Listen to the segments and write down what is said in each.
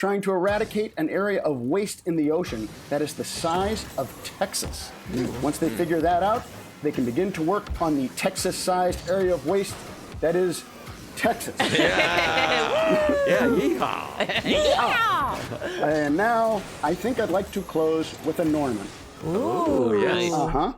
trying to eradicate an area of waste in the ocean that is the size of Texas. Once they figure that out, they can begin to work on the Texas-sized area of waste that is Texas. Yeah, yeehaw. Yeehaw. And now, I think I'd like to close with a Norman. Ooh, yes. Uh-huh.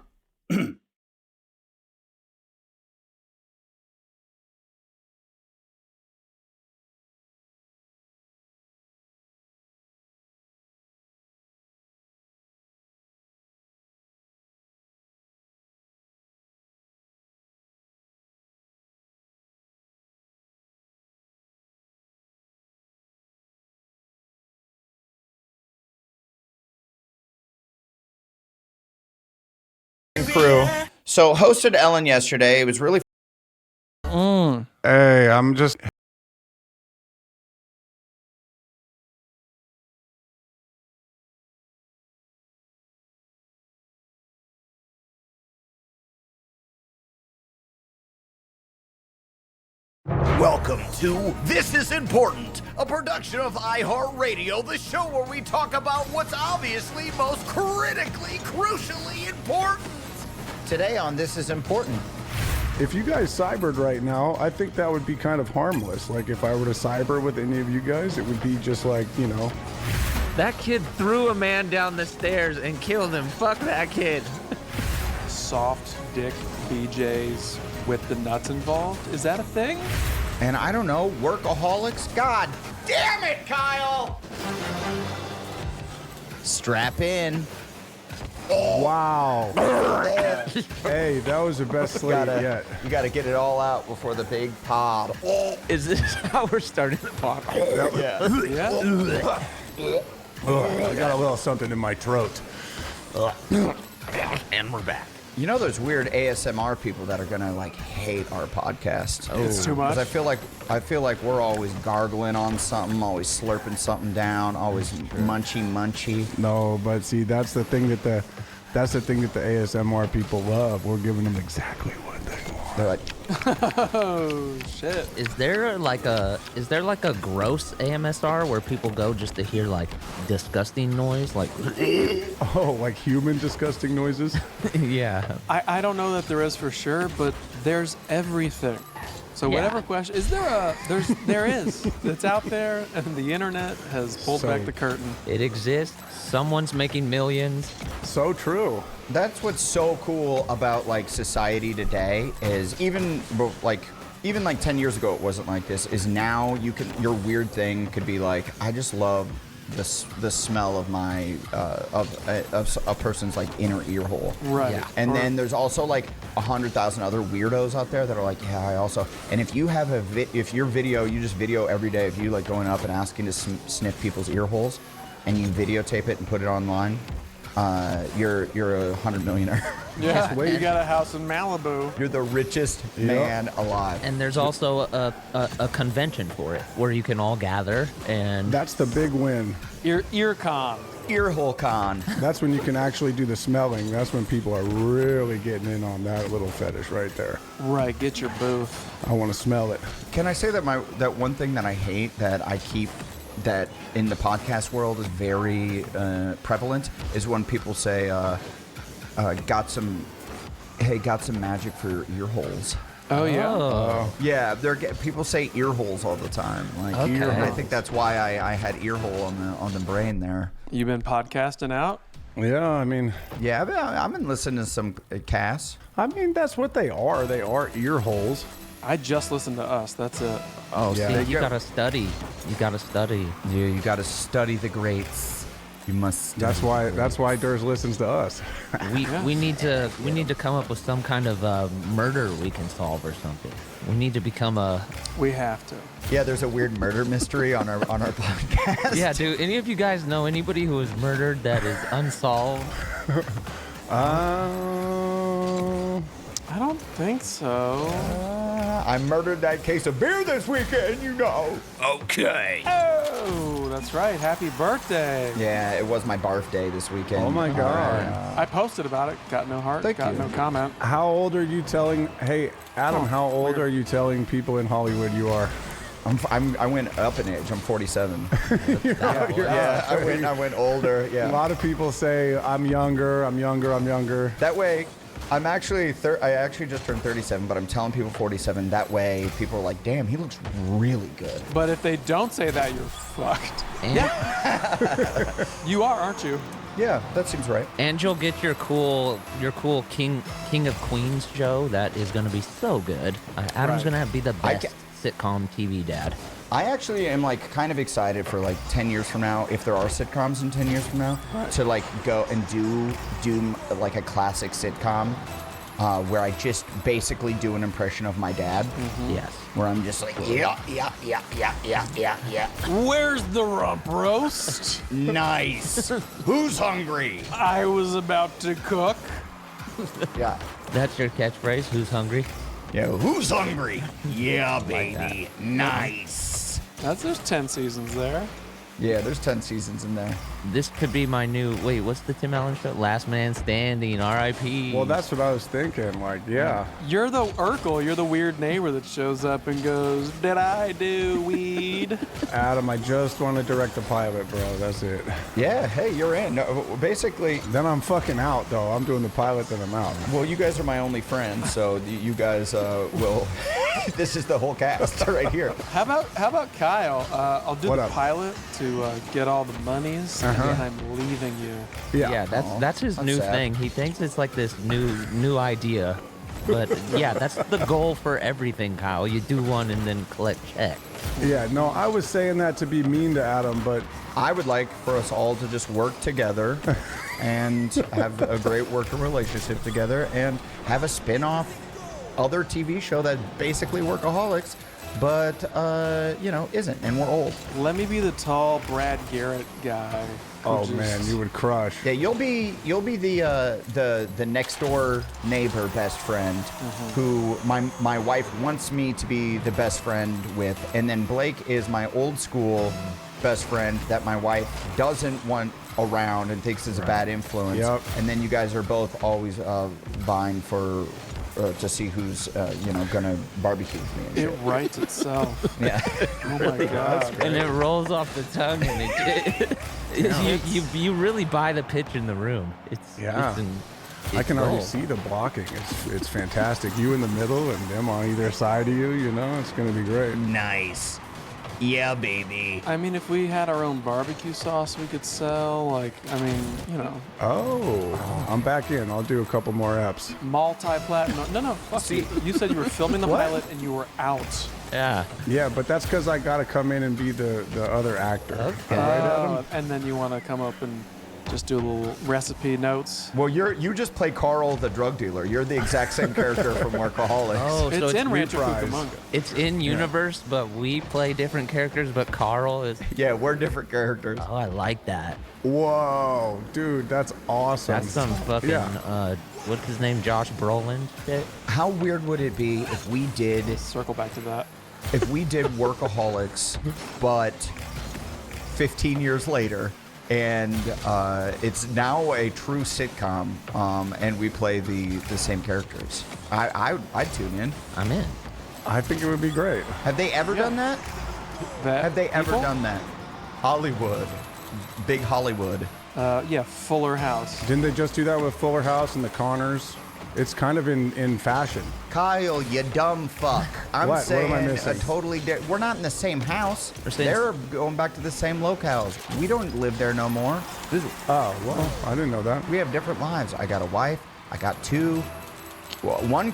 Crew. So hosted Ellen yesterday. It was really Hey, I'm just Welcome to This Is Important, a production of iHeartRadio, the show where we talk about what's obviously most critically, crucially important. today on This Is Important. if you guys cybered right now, I think that would be kind of harmless. Like if I were to cyber with any of you guys, it would be just like, you know. That kid threw a man down the stairs and killed him. Fuck that kid. Soft dick BJs with the nuts involved? Is that a thing? And I don't know, workaholics? God damn it, Kyle! Strap in. Wow. Hey, that was the best slate yet. You gotta get it all out before the big pop. Is this how we're starting the podcast? Yeah. I got a little something in my throat. And we're back. You know those weird ASMR people that are gonna like hate our podcast. It's too much. 'Cause I feel like we're always gargling on something, always slurping something down, always munchy. No, but see, that's the thing that the ASMR people love. We're giving them exactly what they want. They're like, Oh shit. Is there like a gross AMSR where people go just to hear like disgusting noise? Like Oh, like human disgusting noises? yeah. I don't know that there is for sure, but there's everything. So Yeah. whatever question is there is. It's out there and the internet has pulled back the curtain. It exists. Someone's making millions. So true. that's what's so cool about like society today is even like 10 years ago it wasn't like this. Is now your weird thing could be like, I just love the smell of my of a person's like inner ear hole. Right. Yeah. And then there's also like 100,000 other weirdos out there that are like, yeah, I also. And if you have if your video, you just video every day of you like going up and asking to sniff people's ear holes, and you videotape it and put it online, you're a 100 millionaire. Yeah. You got a house in Malibu. You're the richest man alive. And there's also a convention for it where you can all gather and That's the big win. Earcon. Earhole con. That's when you can actually do the smelling. That's when people are really getting in on that little fetish right there. Right. Get your booth. I want to smell it. Can I say that that one thing that I hate that I keep that in the podcast world is very prevalent is when people say, got some magic for your ear holes. Oh yeah. oh. Yeah, people say ear holes all the time. Like, Okay. and I think that's why I had ear hole on the brain there. You been podcasting out? Yeah, I mean, I've been listening to some Cass. that's what they are. They are ear holes. I just listened to us. That's it. Oh, Yeah. See, you gotta study. You gotta study. Yeah, you got to study the greats. You must. That's why Durs listens to us. We need to come up with some kind of murder we can solve or something. We need to become a We have to. Yeah, there's a weird murder mystery on our podcast. yeah. Do any of you guys know anybody who was murdered that is unsolved? I don't think so. I murdered that case of beer this weekend, you know. Okay. Oh, that's right. Happy birthday. Yeah, it was my birthday this weekend. Oh my God. I posted about it. Got no heart. Thank got you. no comment. How old are you telling? Hey, Adam, how old are you telling people in Hollywood you are? I went up in age. I'm 47. I went older. A Yeah. lot of people say I'm younger. That way, I'm actually I actually just turned 37, but I'm telling people 47. That way, people are like, "Damn, he looks really good." But if they don't say that, you're fucked. And, You are, aren't you? Yeah, that seems right. and you'll get your cool King of Queens show. That is going to be so good. Adam's Right. going to be the I best sitcom TV dad. I actually am like kind of excited for like 10 years from now, if there are sitcoms in 10 years from now, to like go and do like a classic sitcom where I just basically do an impression of my dad, Yes. where I'm just like, yeah. Where's the rump roast? Nice. Who's hungry? I was about to cook. Yeah. That's your catchphrase. Who's hungry? Yeah. Who's hungry? Yeah, baby. Nice. There's 10 seasons there. Yeah, there's 10 seasons in there. This could be my new. Wait, what's the Tim Allen show? Last Man Standing. R.I.P. Well, that's what I was thinking. Like, yeah. You're the Urkel. You're the weird neighbor that shows up and goes, "Did I do weed?" Adam, I just want to direct the pilot, bro. That's it. Yeah, hey, you're in. No, basically, Then I'm fucking out, though. I'm doing the pilot, then I'm out. well, you guys are my only friends, so you guys will. This is the whole cast right here. How about Kyle? I'll do What the up? pilot to get all the monies, and then I'm leaving you. Yeah, that's his that's new sad. thing. He thinks it's like this new idea. But yeah, that's the goal for everything, Kyle. You do one and then collect check. Yeah, no, I was saying that to be mean to Adam, but I would like for us all to just work together and have a great working relationship together and have a spin-off other TV show that's basically Workaholics, but isn't, and we're old. Let me be the tall Brad Garrett guy. who oh just- man, you would crush. Yeah, you'll be the next door neighbor best friend who my wife wants me to be the best friend with, and then Blake is my old school best friend that my wife doesn't want around and thinks is a bad influence. Yep. And then you guys are both always vying for to see who's gonna barbecue with me. And It shit. writes itself. Yeah. Oh my god. And it rolls off the tongue, and you really buy the pitch in the room. Yeah. I can already see the blocking. It's fantastic. You in the middle and them on either side of you. It's gonna be great. Nice. Yeah, baby. I mean, if we had our own barbecue sauce we could sell, Oh, I'm back in. I'll do a couple more eps. multi-platinum. No, fuck you. You said you were filming the pilot and you were out. Yeah. Yeah, but that's because I gotta come in and be the other actor. Okay. And then you want to come up and just do a little recipe notes. Well, you just play Carl the drug dealer. You're the exact same character from Workaholics. Oh, so It's in Rancho reprised. Cucamonga. It's in universe, but we play different characters. But Carl is. Yeah, we're different characters. Oh, I like that. Whoa, dude, that's awesome. That's some fucking. Yeah. What's his name? Josh Brolin shit. How weird would it be if we did Circle back to that. Workaholics, but 15 years later, and it's now a true sitcom, and we play the same characters? I'd tune in. I'm in. I think it would be great. Have they ever done that? Have they ever done that? Hollywood, big Hollywood. Yeah, Fuller House. Didn't they just do that with Fuller House and the Connors? It's kind of in fashion. Kyle, you dumb fuck. I'm What? What saying am I a missing? totally we're not in the same house. saying- They're going back to the same locales. We don't live there no more. Oh, well, I didn't know that. We have different lives. I got a wife. I got two. Well, one.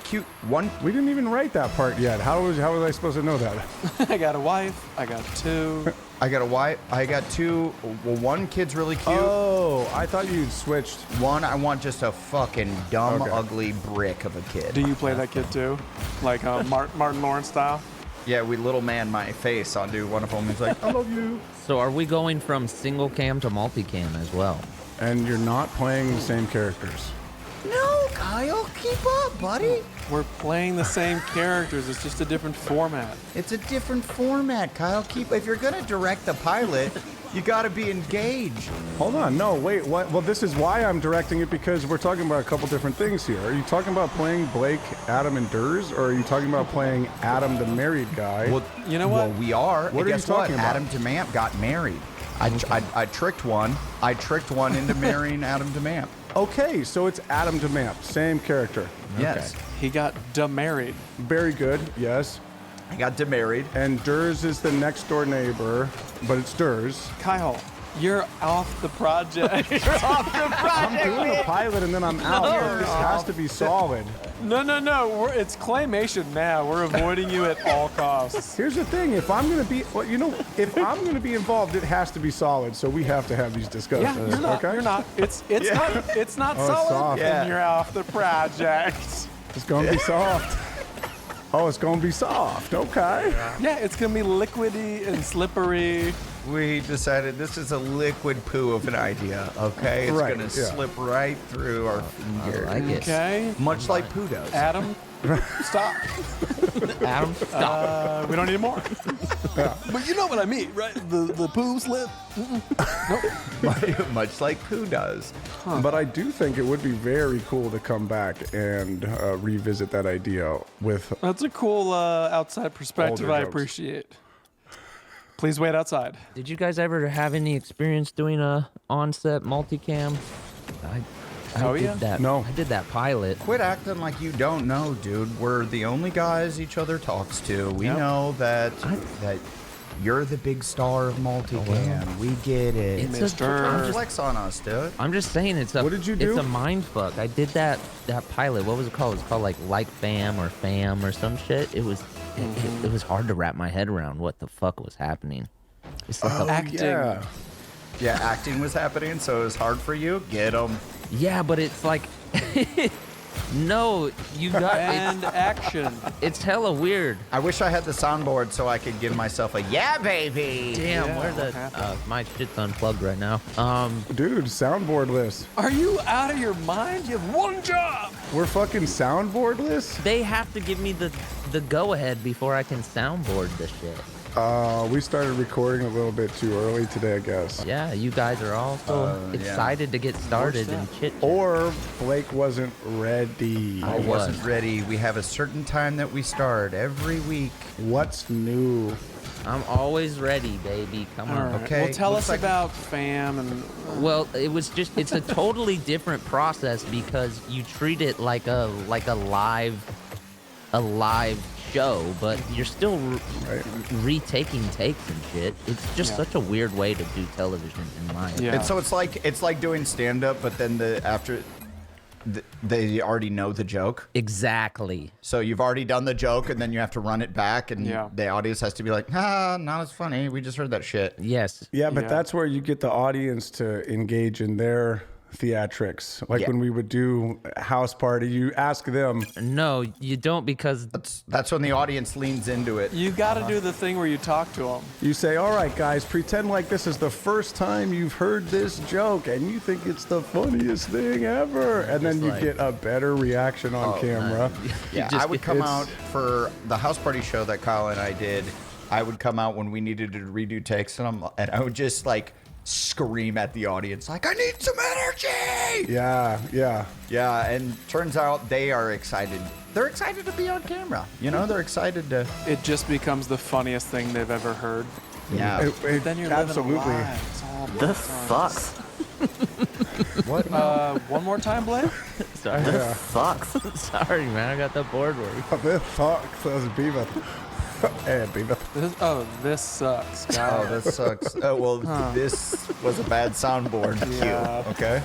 We didn't even write that part yet. How was I supposed to know that? I got a wife. I got two. I got a wife. I got two. Well, one kid's really cute. Oh, I thought you'd switched. One, I want just a fucking dumb, Okay. ugly brick of a kid. Do you play that kid too? Like Martin Lawrence style? Yeah, we little man my face onto one of them. He's like, I love you. So are we going from single cam to multicam as well? And you're not playing the same characters. No, Kyle, keep up, buddy. We're playing the same characters. It's just a different format. It's a different format, Kyle. If you're gonna direct the pilot, You gotta be engaged. Hold on, no, wait, what? Well, this is why I'm directing it, because we're talking about a couple different things here. Are you talking about playing Blake, Adam, and Durs, or are you talking about playing Adam, the married guy? Well, You know what? Well, we are. What And are you guess what? talking about? Adam DeMamp got married. I tricked one. I tricked one into marrying Adam DeMamp. Okay, so it's Adam DeMamp, same character. Yes. He got demarried. Very good, yes. I got demarried. And Durs is the next door neighbor, but it's Durs. Kyle, you're off the project. I'm doing a pilot and then I'm out. This has to be solid. No. It's claymation now. We're avoiding you at all costs. Here's the thing: if I'm gonna be, well, if I'm gonna be involved, it has to be solid. So we have to have these discussions. Yeah, you're not. Okay? You're not. It's not Oh, it's solid. soft. Yeah. And you're off the project. It's gonna be soft. Oh, it's gonna be soft. Okay. Yeah, it's gonna be liquidy and slippery. We decided this is a liquid poo of an idea, okay? It's Right, gonna yeah. slip right through our I finger. like it. Okay, Much like poo does. Adam, stop. Adam, stop. We don't need more. But you know what I mean, right? The poo slip. Much like poo does. But I do think it would be very cool to come back and revisit that idea with. That's a cool outside perspective. Older I jokes. appreciate. Please wait outside. Did you guys ever have any experience doing a on-set multicam? I Oh, did yeah? that. No. I did that pilot. Quit acting like you don't know, dude. We're the only guys each other talks to. We Yep. know that you're the big star of multicam. We get it. It's Mr. a, Flex on us, dude. I'm just saying it's a. What did you do? It's a mind fuck. I did that pilot. What was it called? It was called like Fam or Fam or some shit. It was it was hard to wrap my head around what the fuck was happening. It's like a, Acting. Yeah. Yeah, acting was happening, so it was hard for you. Get them. yeah, but it's like no, you got And action. it's hella weird. I wish I had the soundboard so I could give myself a yeah, baby. Damn, Yeah, where what the happened? my shit's unplugged right now. Dude, soundboard list. Are you out of your mind? You have one job. We're fucking soundboard list? They have to give me the go ahead before I can soundboard this shit. We started recording a little bit too early today, I guess. Yeah, you guys are all so yeah. excited to get started and chit. Or Blake wasn't ready. I was. wasn't ready. We have a certain time that we start every week. What's new? I'm always ready, baby. Come All on. right. Okay, Well, tell looks us like- about Fam and Well, it's a totally different process because you treat it like a live show, but you're still retaking takes and shit. It's just Yeah. such a weird way to do television in my opinion. Yeah. And so it's like doing stand up, but then they already know the joke. Exactly. So you've already done the joke, and then you have to run it back, and Yeah. the audience has to be like, not as funny. We just heard that shit. Yes. Yeah, but Yeah. that's where you get the audience to engage in their theatrics. Like Yeah. when we would do a house party, you ask them. No, you don't because That's when the audience leans into it. you got to do the thing where you talk to them. You say, all right, guys, pretend like this is the first time you've heard this joke and you think it's the funniest thing ever. And then you like- get a better reaction on camera. Yeah, just- I would come it's- out for the house party show that Kyle and I did. I would come out when we needed to redo takes, and I would just like scream at the audience, like, I need some energy. Yeah, yeah. Yeah, and turns out they are excited. They're excited to be on camera. You know, they're excited to. It just becomes the funniest thing they've ever heard. Yeah. Then you're absolutely. living live. It's all The about fuck? What? fun. One more time, Blake. sorry. Yeah. Fuck. Sorry, man. I got the board worried. This sucks, says Beavis. Hey, Beavis. This sucks. Oh, Got it. that sucks. Oh, well, this was a bad soundboard Yeah. cue. Okay.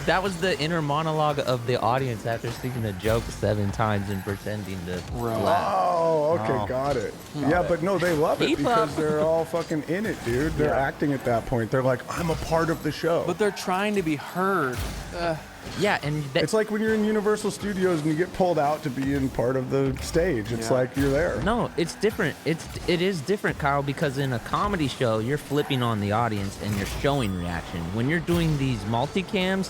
That was the inner monologue of the audience after seeing a joke 7 times and pretending to Right. laugh. Oh, okay, got it. Yeah, but no, they love it Keep because up. they're all fucking in it, dude. They're acting at that point. They're like, I'm a part of the show. But they're trying to be heard. Yeah, and It's like when you're in Universal Studios and you get pulled out to be in part of the stage. It's Yeah. like you're there. no, it's different. It is different, Kyle, because in a comedy show, you're flipping on the audience and you're showing reaction. When you're doing these multicams,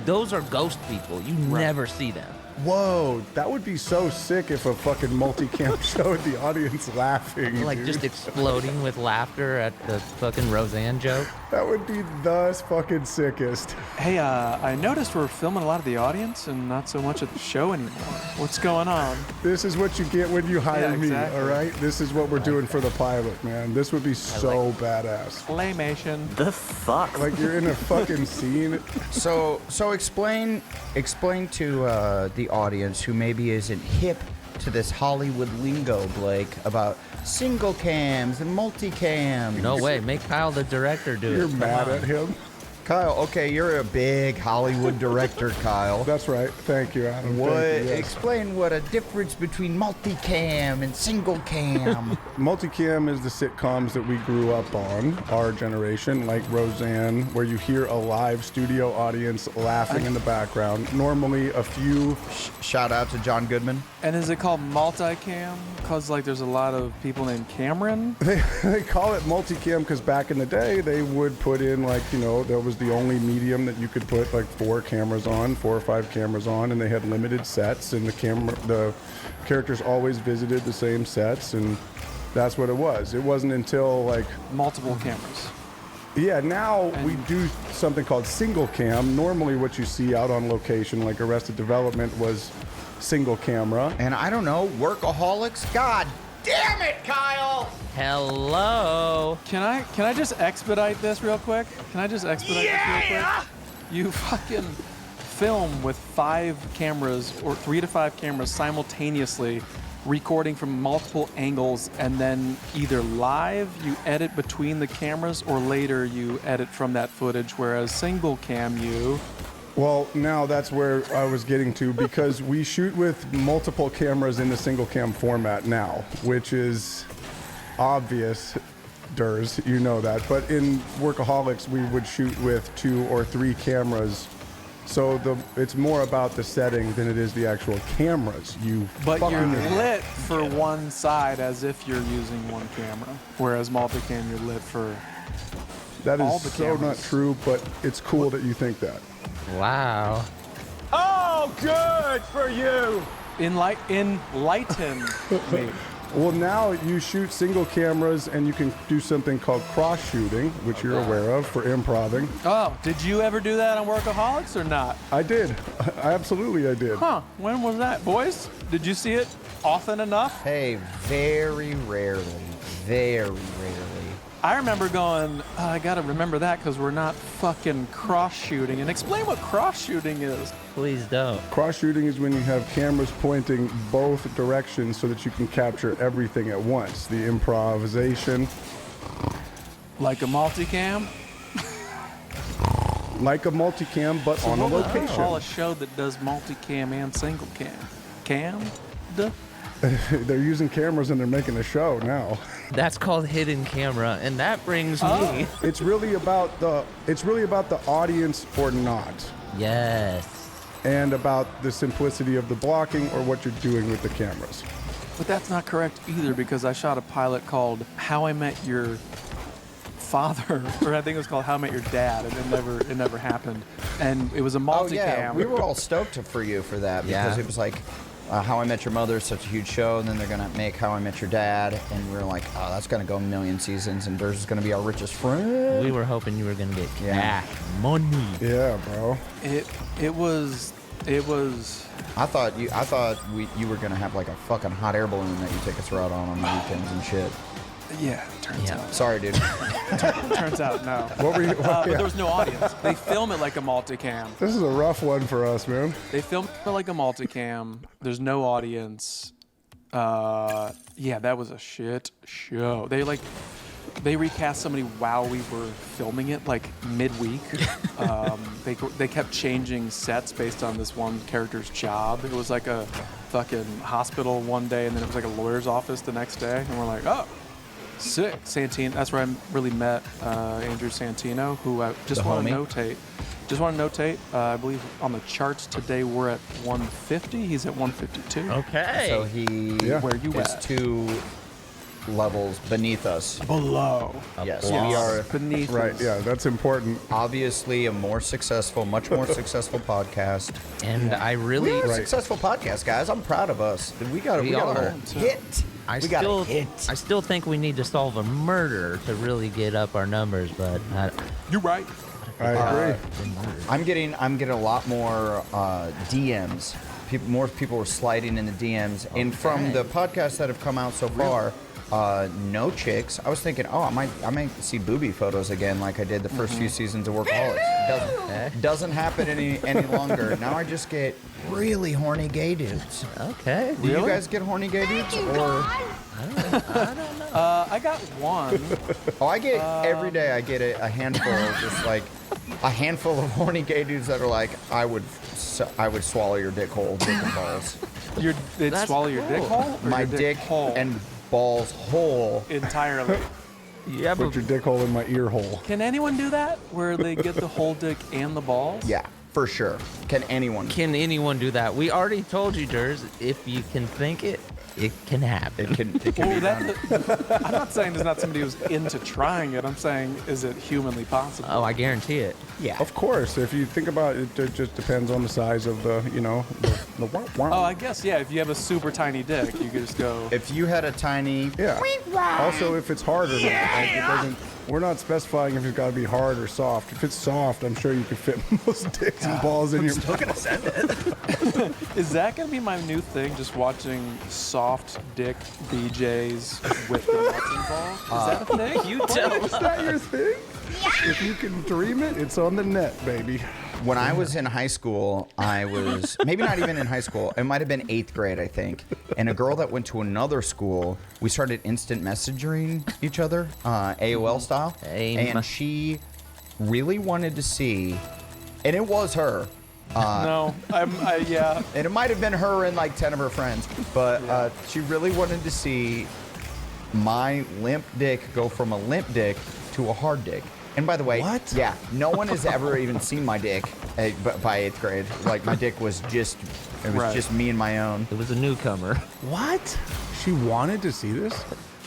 those are ghost people. You never see them. Whoa, that would be so sick if a fucking multicam showed the audience laughing. Like dude. just exploding with laughter at the fucking Roseanne joke. That would be the fucking sickest. Hey, I noticed we're filming a lot of the audience and not so much at the show anymore. What's going on? This is what you get when you hire Yeah, exactly. me, all right? This is what we're doing for the pilot, man. This would be so badass. Claymation. The fuck? Like you're in a fucking scene. So explain to the audience who maybe isn't hip to this Hollywood lingo, Blake, about single cams and multicams. No way. Make Kyle the director do it. You're Come mad on. at him. Kyle, okay, you're a big Hollywood director, Kyle. That's right. Thank you, Adam. What? Thank you, yes. Explain what a difference between multicam and single cam. Multicam is the sitcoms that we grew up on, our generation, like Roseanne, where you hear a live studio audience laughing in the background. Normally a few. Shout out to John Goodman. And is it called multicam? Because like there's a lot of people named Cameron. They call it multicam because back in the day they would put in that was the only medium that you could put like 4 or 5 cameras on, and they had limited sets, and the characters always visited the same sets, and that's what it was. It wasn't until like Multiple cameras. yeah, now we do something called single cam. Normally what you see out on location like Arrested Development was single camera. And I don't know, Workaholics? God damn it, Kyle! Hello. Can I just expedite this real quick? This real quick? You fucking film with 5 cameras or 3 to 5 cameras simultaneously recording from multiple angles, and then either live you edit between the cameras or later you edit from that footage, whereas single cam Well, now that's where I was getting to, because we shoot with multiple cameras in the single cam format now, which is obvious, Durs, you know that. But in Workaholics, we would shoot with 2 or 3 cameras. So it's more about the setting than it is the actual cameras. but you're fucking lit for one side as if you're using one camera, whereas multicam you're lit for That all is the so not cameras. true, but it's cool that you think that. Wow. Oh, good for you. enlighten me. Well, now you shoot single cameras, and you can do something called cross shooting, which you're aware of for improving. Oh, did you ever do that on Workaholics or not? I did. Absolutely, I did. Huh, when was that? Boys, did you see it often enough? Hey, very rarely. I remember going, I gotta remember that because we're not fucking cross-shooting. And explain what cross-shooting is. Please don't. Cross shooting is when you have cameras pointing both directions so that you can capture everything at once. The improvisation, Like a multicam? like a multicam, but on a What would you location. call a show that does multicam and single cam? Cam? They're using cameras and they're making a show now. That's called hidden camera, and that brings Oh. me. It's really about the audience or not, Yes. and about the simplicity of the blocking or what you're doing with the cameras. But that's not correct either, because I shot a pilot called How I Met Your Father, or I think it was called How I Met Your Dad, and it never happened. And it was a multicam. Oh yeah, we were all stoked for you for that because Yeah. it was like How I Met Your Mother is such a huge show, and then they're gonna make How I Met Your Dad, and we were like, oh, that's gonna go a million seasons, and Durs is gonna be our richest friend. We were hoping you were gonna get Yeah. cash money. Yeah, bro. It was. I thought you were gonna have like a fucking hot air balloon that you take us out on the weekends and shit. Yeah, turns Yeah. out. Sorry, dude. Turns out, no. What were you? But yeah. there was no audience. They film it like a multicam. This is a rough one for us, man. They film it like a multicam. There's no audience. Yeah, that was a shit show. They recast somebody while we were filming it, like midweek. They kept changing sets based on this one character's job. It was like a fucking hospital one day, and then it was like a lawyer's office the next day. And we're like, oh, sick. Santino. That's where I really met Andrew Santino, who I just The want to homie? notate. I believe on the charts today we're at 150. He's at 152. Okay. So he Yeah. Where you is at? levels beneath us. Below. Yes, we are Beneath. Right. us. Yeah, that's important. obviously a much more successful podcast. And I really, We're a Right. successful podcast, guys. I'm proud of us. We got We a are. hit. I We got still, a hit. I still think we need to solve a murder to really get up our numbers, but You're right. I agree. I'm getting a lot more DMs. More people were sliding in the DMs, and from the podcasts that have come out so far, no chicks. I was thinking, oh, I might see booby photos again, like I did the first few seasons of Workaholics. Doesn't happen any longer. Now I just get really horny gay dudes. okay. Do you guys get horny gay dudes, or? I got one. Oh, I get every day. I get a handful, just like a handful of horny gay dudes that are like, I would swallow your dick hole, dick and balls. They'd That's swallow your dick cool. hole? Or My your dick hole? and balls whole. Entirely. Yeah, but Put your dick hole in my ear hole. Can anyone do that? Where they get the whole dick and the balls? Yeah, for sure. Can anyone? can anyone do that? We already told you, Durs. If you can think it, it can happen. It can Well, be done. I'm not saying there's not somebody who's into trying it. I'm saying, is it humanly possible? Oh, I guarantee it. Yeah. Of course, if you think about it, it just depends on the size of the, the wah, wah. Oh, I guess, yeah. If you have a super tiny dick, you could just go. If you had a tiny, Yeah. Also, if it's hard or not, like it doesn't. We're not specifying if it's got to be hard or soft. If it's soft, I'm sure you could fit most dicks and balls in your mouth. Is that going to be my new thing? Just watching soft dick BJs with the nuts involved? Is that a thing? You tell Is that your thing? If you can dream it, it's on the net, baby. when I was in high school, I was maybe not even in high school. It might have been 8th grade, I think. And a girl that went to another school, we started instant messaging each other, AOL style. Aim. And she really wanted to see, and it was her. No, yeah. And it might have been her and like 10 of her friends, but she really wanted to see my limp dick go from a limp dick to a hard dick. And by the way, What? Yeah, no one has ever even seen my dick by 8th grade. Like my dick was just, it was Right. just me and my own. It was a newcomer. What? She wanted to see this?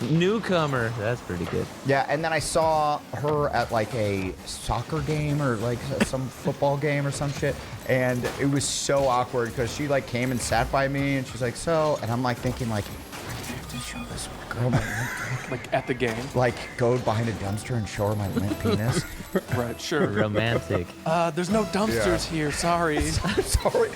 Newcomer. That's pretty good. Yeah, and then I saw her at like a soccer game or like some football game or some shit, and it was so awkward because she like came and sat by me and she's like, so, and I'm like thinking like, I have to show this girl my limp dick. Like at the game. Like go behind a dumpster and show her my limp penis. Right, sure. Romantic. There's no dumpsters here, sorry. Sorry,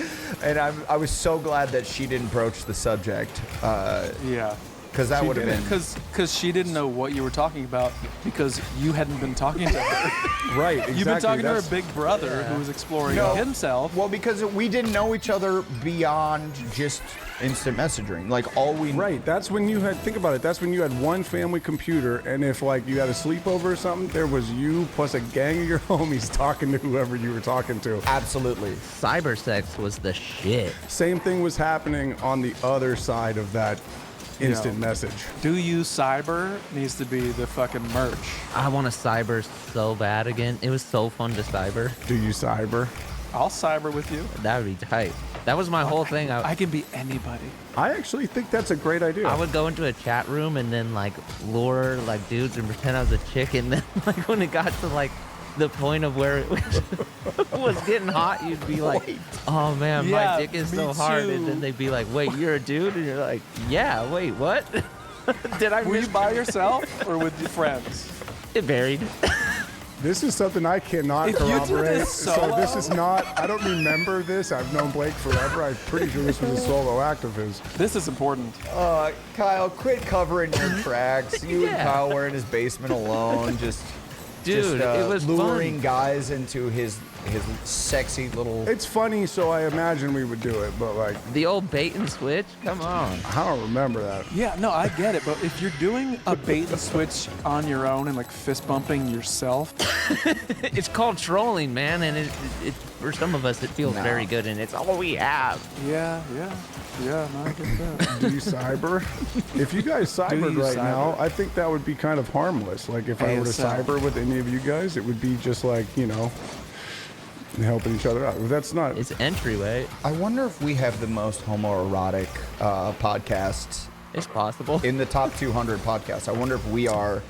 and I was so glad that she didn't broach the subject, Yeah. because that would have been. Because she didn't know what you were talking about because you hadn't been talking to her. Right, exactly. You've been talking to her That's- big brother who was exploring No. himself. Well, because we didn't know each other beyond just instant messaging. Like all we Right, that's when you had, think about it, that's when you had one family computer, and if like you had a sleepover or something, there was you plus a gang of your homies talking to whoever you were talking to. Absolutely. Cyber sex was the shit. Same thing was happening on the other side of that instant message. Do you cyber needs to be the fucking merch. I want to cyber so bad again. It was so fun to cyber. Do you cyber? I'll cyber with you. That would be tight. That was my whole thing. I can be anybody. I actually think that's a great idea. I would go into a chat room and then like lure like dudes and pretend I was a chick, and then like when it got to like the point of where it was getting hot, you'd be like, "Oh man, Yeah, my dick is me so hard," too. and then they'd be like, "Wait, you're a dude?" And you're like, "Yeah, wait, what?" Did I Were you miss by yourself or with your friends? It varied. This is something I cannot If you do corroborate. this So this solo- is not, I don't remember this. I've known Blake forever. I'm pretty sure this was a solo act of his. This is important. Kyle, quit covering your tracks. You and Yeah. Kyle were in his basement alone, just Dude, it was luring fun. guys into his sexy little. It's funny, so I imagine we would do it, but like, The old bait and switch. Come on. I don't remember that. Yeah, no, I get it. But if you're doing a bait and switch on your own and like fist bumping yourself, It's called trolling, man, and it for some of us it feels very good, and it's all we have. yeah, no, I get that. Do you cyber? If you guys cybered you right now, cyber? I think that would be kind of harmless. Like if I were to ASL. cyber with any of you guys, it would be just like, helping each other out. That's not. It's entryway. I wonder if we have the most homoerotic podcast It's possible. in the top 200 podcasts. I wonder if we are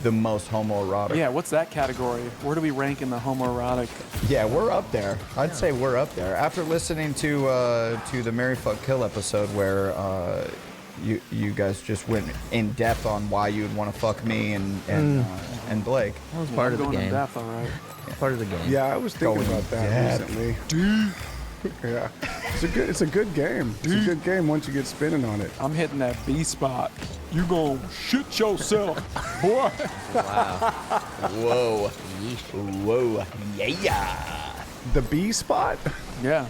the most homoerotic. Yeah, what's that category? Where do we rank in the homoerotic? Yeah, we're up there. I'd say we're up there. After listening to the Marry Fuck Kill episode where you guys just went in depth on why you'd want to fuck me and Blake. That was part of the Going in game. depth, all right. Part of the game. Yeah, I was thinking Going about that dead. recently. Yeah, it's a good game. It's a good game once you get spinning on it. I'm hitting that B spot. You gonna shit yourself, boy. Whoa. Whoa. Yeah. The B spot? Yeah,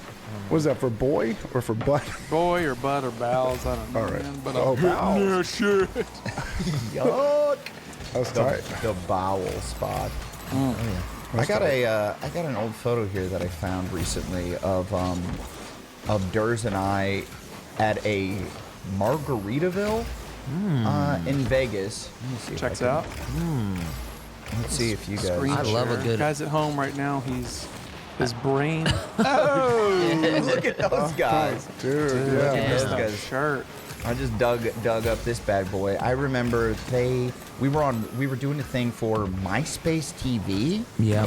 Was that for boy or for butt? boy or butt or bowels, I don't know. All right. Man, but Oh, I'm hitting bowels. that shit. Yuck. That's tight. The bowel spot. I got an old photo here that I found recently of Durs and I at a Margaritaville in Vegas. Let me see if Checks I can- out. Let's see if you guys. Screen I love a share. good- Guys at home right now, his brain. Look at those guys. Dude, Dude, yeah. Yeah. Those that guys. shirt. I just dug up this bad boy. I remember we were doing a thing for MySpace TV. Yeah.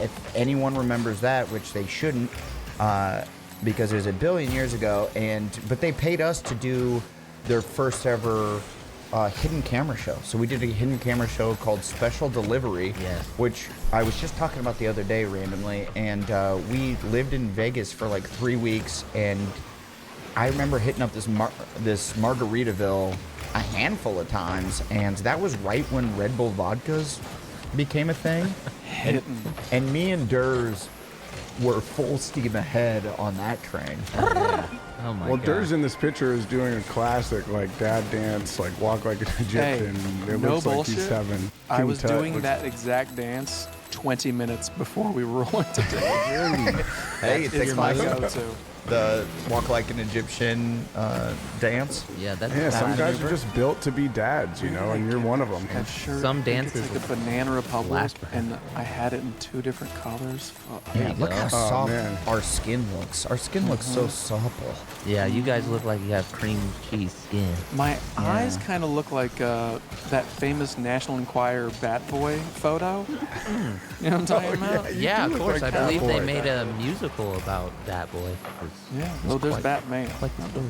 If anyone remembers that, which they shouldn't, because it was a billion years ago. But they paid us to do their first ever hidden camera show. So we did a hidden camera show called Special Delivery. Yes. Which I was just talking about the other day randomly, and we lived in Vegas for like 3 weeks, and I remember hitting up this Margaritaville a handful of times, and that was right when Red Bull vodkas became a thing. and me and Durs were full steam ahead on that train. Oh my Well, god. Durs in this picture is doing a classic, like dad dance, like walk like an Egyptian. It no looks like he's bullshit. having. I King was Tut doing looks- that exact dance 20 minutes before we were rolling today. Hey, it's It's my like go-to. the walk like an Egyptian dance. Yeah, that's Yeah, some that guys maneuver. are just built to be dads, you know, and you're one of them. That shirt, Some I think dances it's like a Banana Republic, last. and I had it in 2 different colors. Fuck. Yeah, you look go. how Oh, soft man. our skin looks. Our skin looks so supple. Yeah, you guys look like you have cream cheese skin. My eyes kind of look like that famous National Enquirer Bat Boy photo. You know what I'm talking about? Yeah, of look course. like I believe they Catboy. made a musical about that boy. Yeah. Well, there's Batman. Quite the story.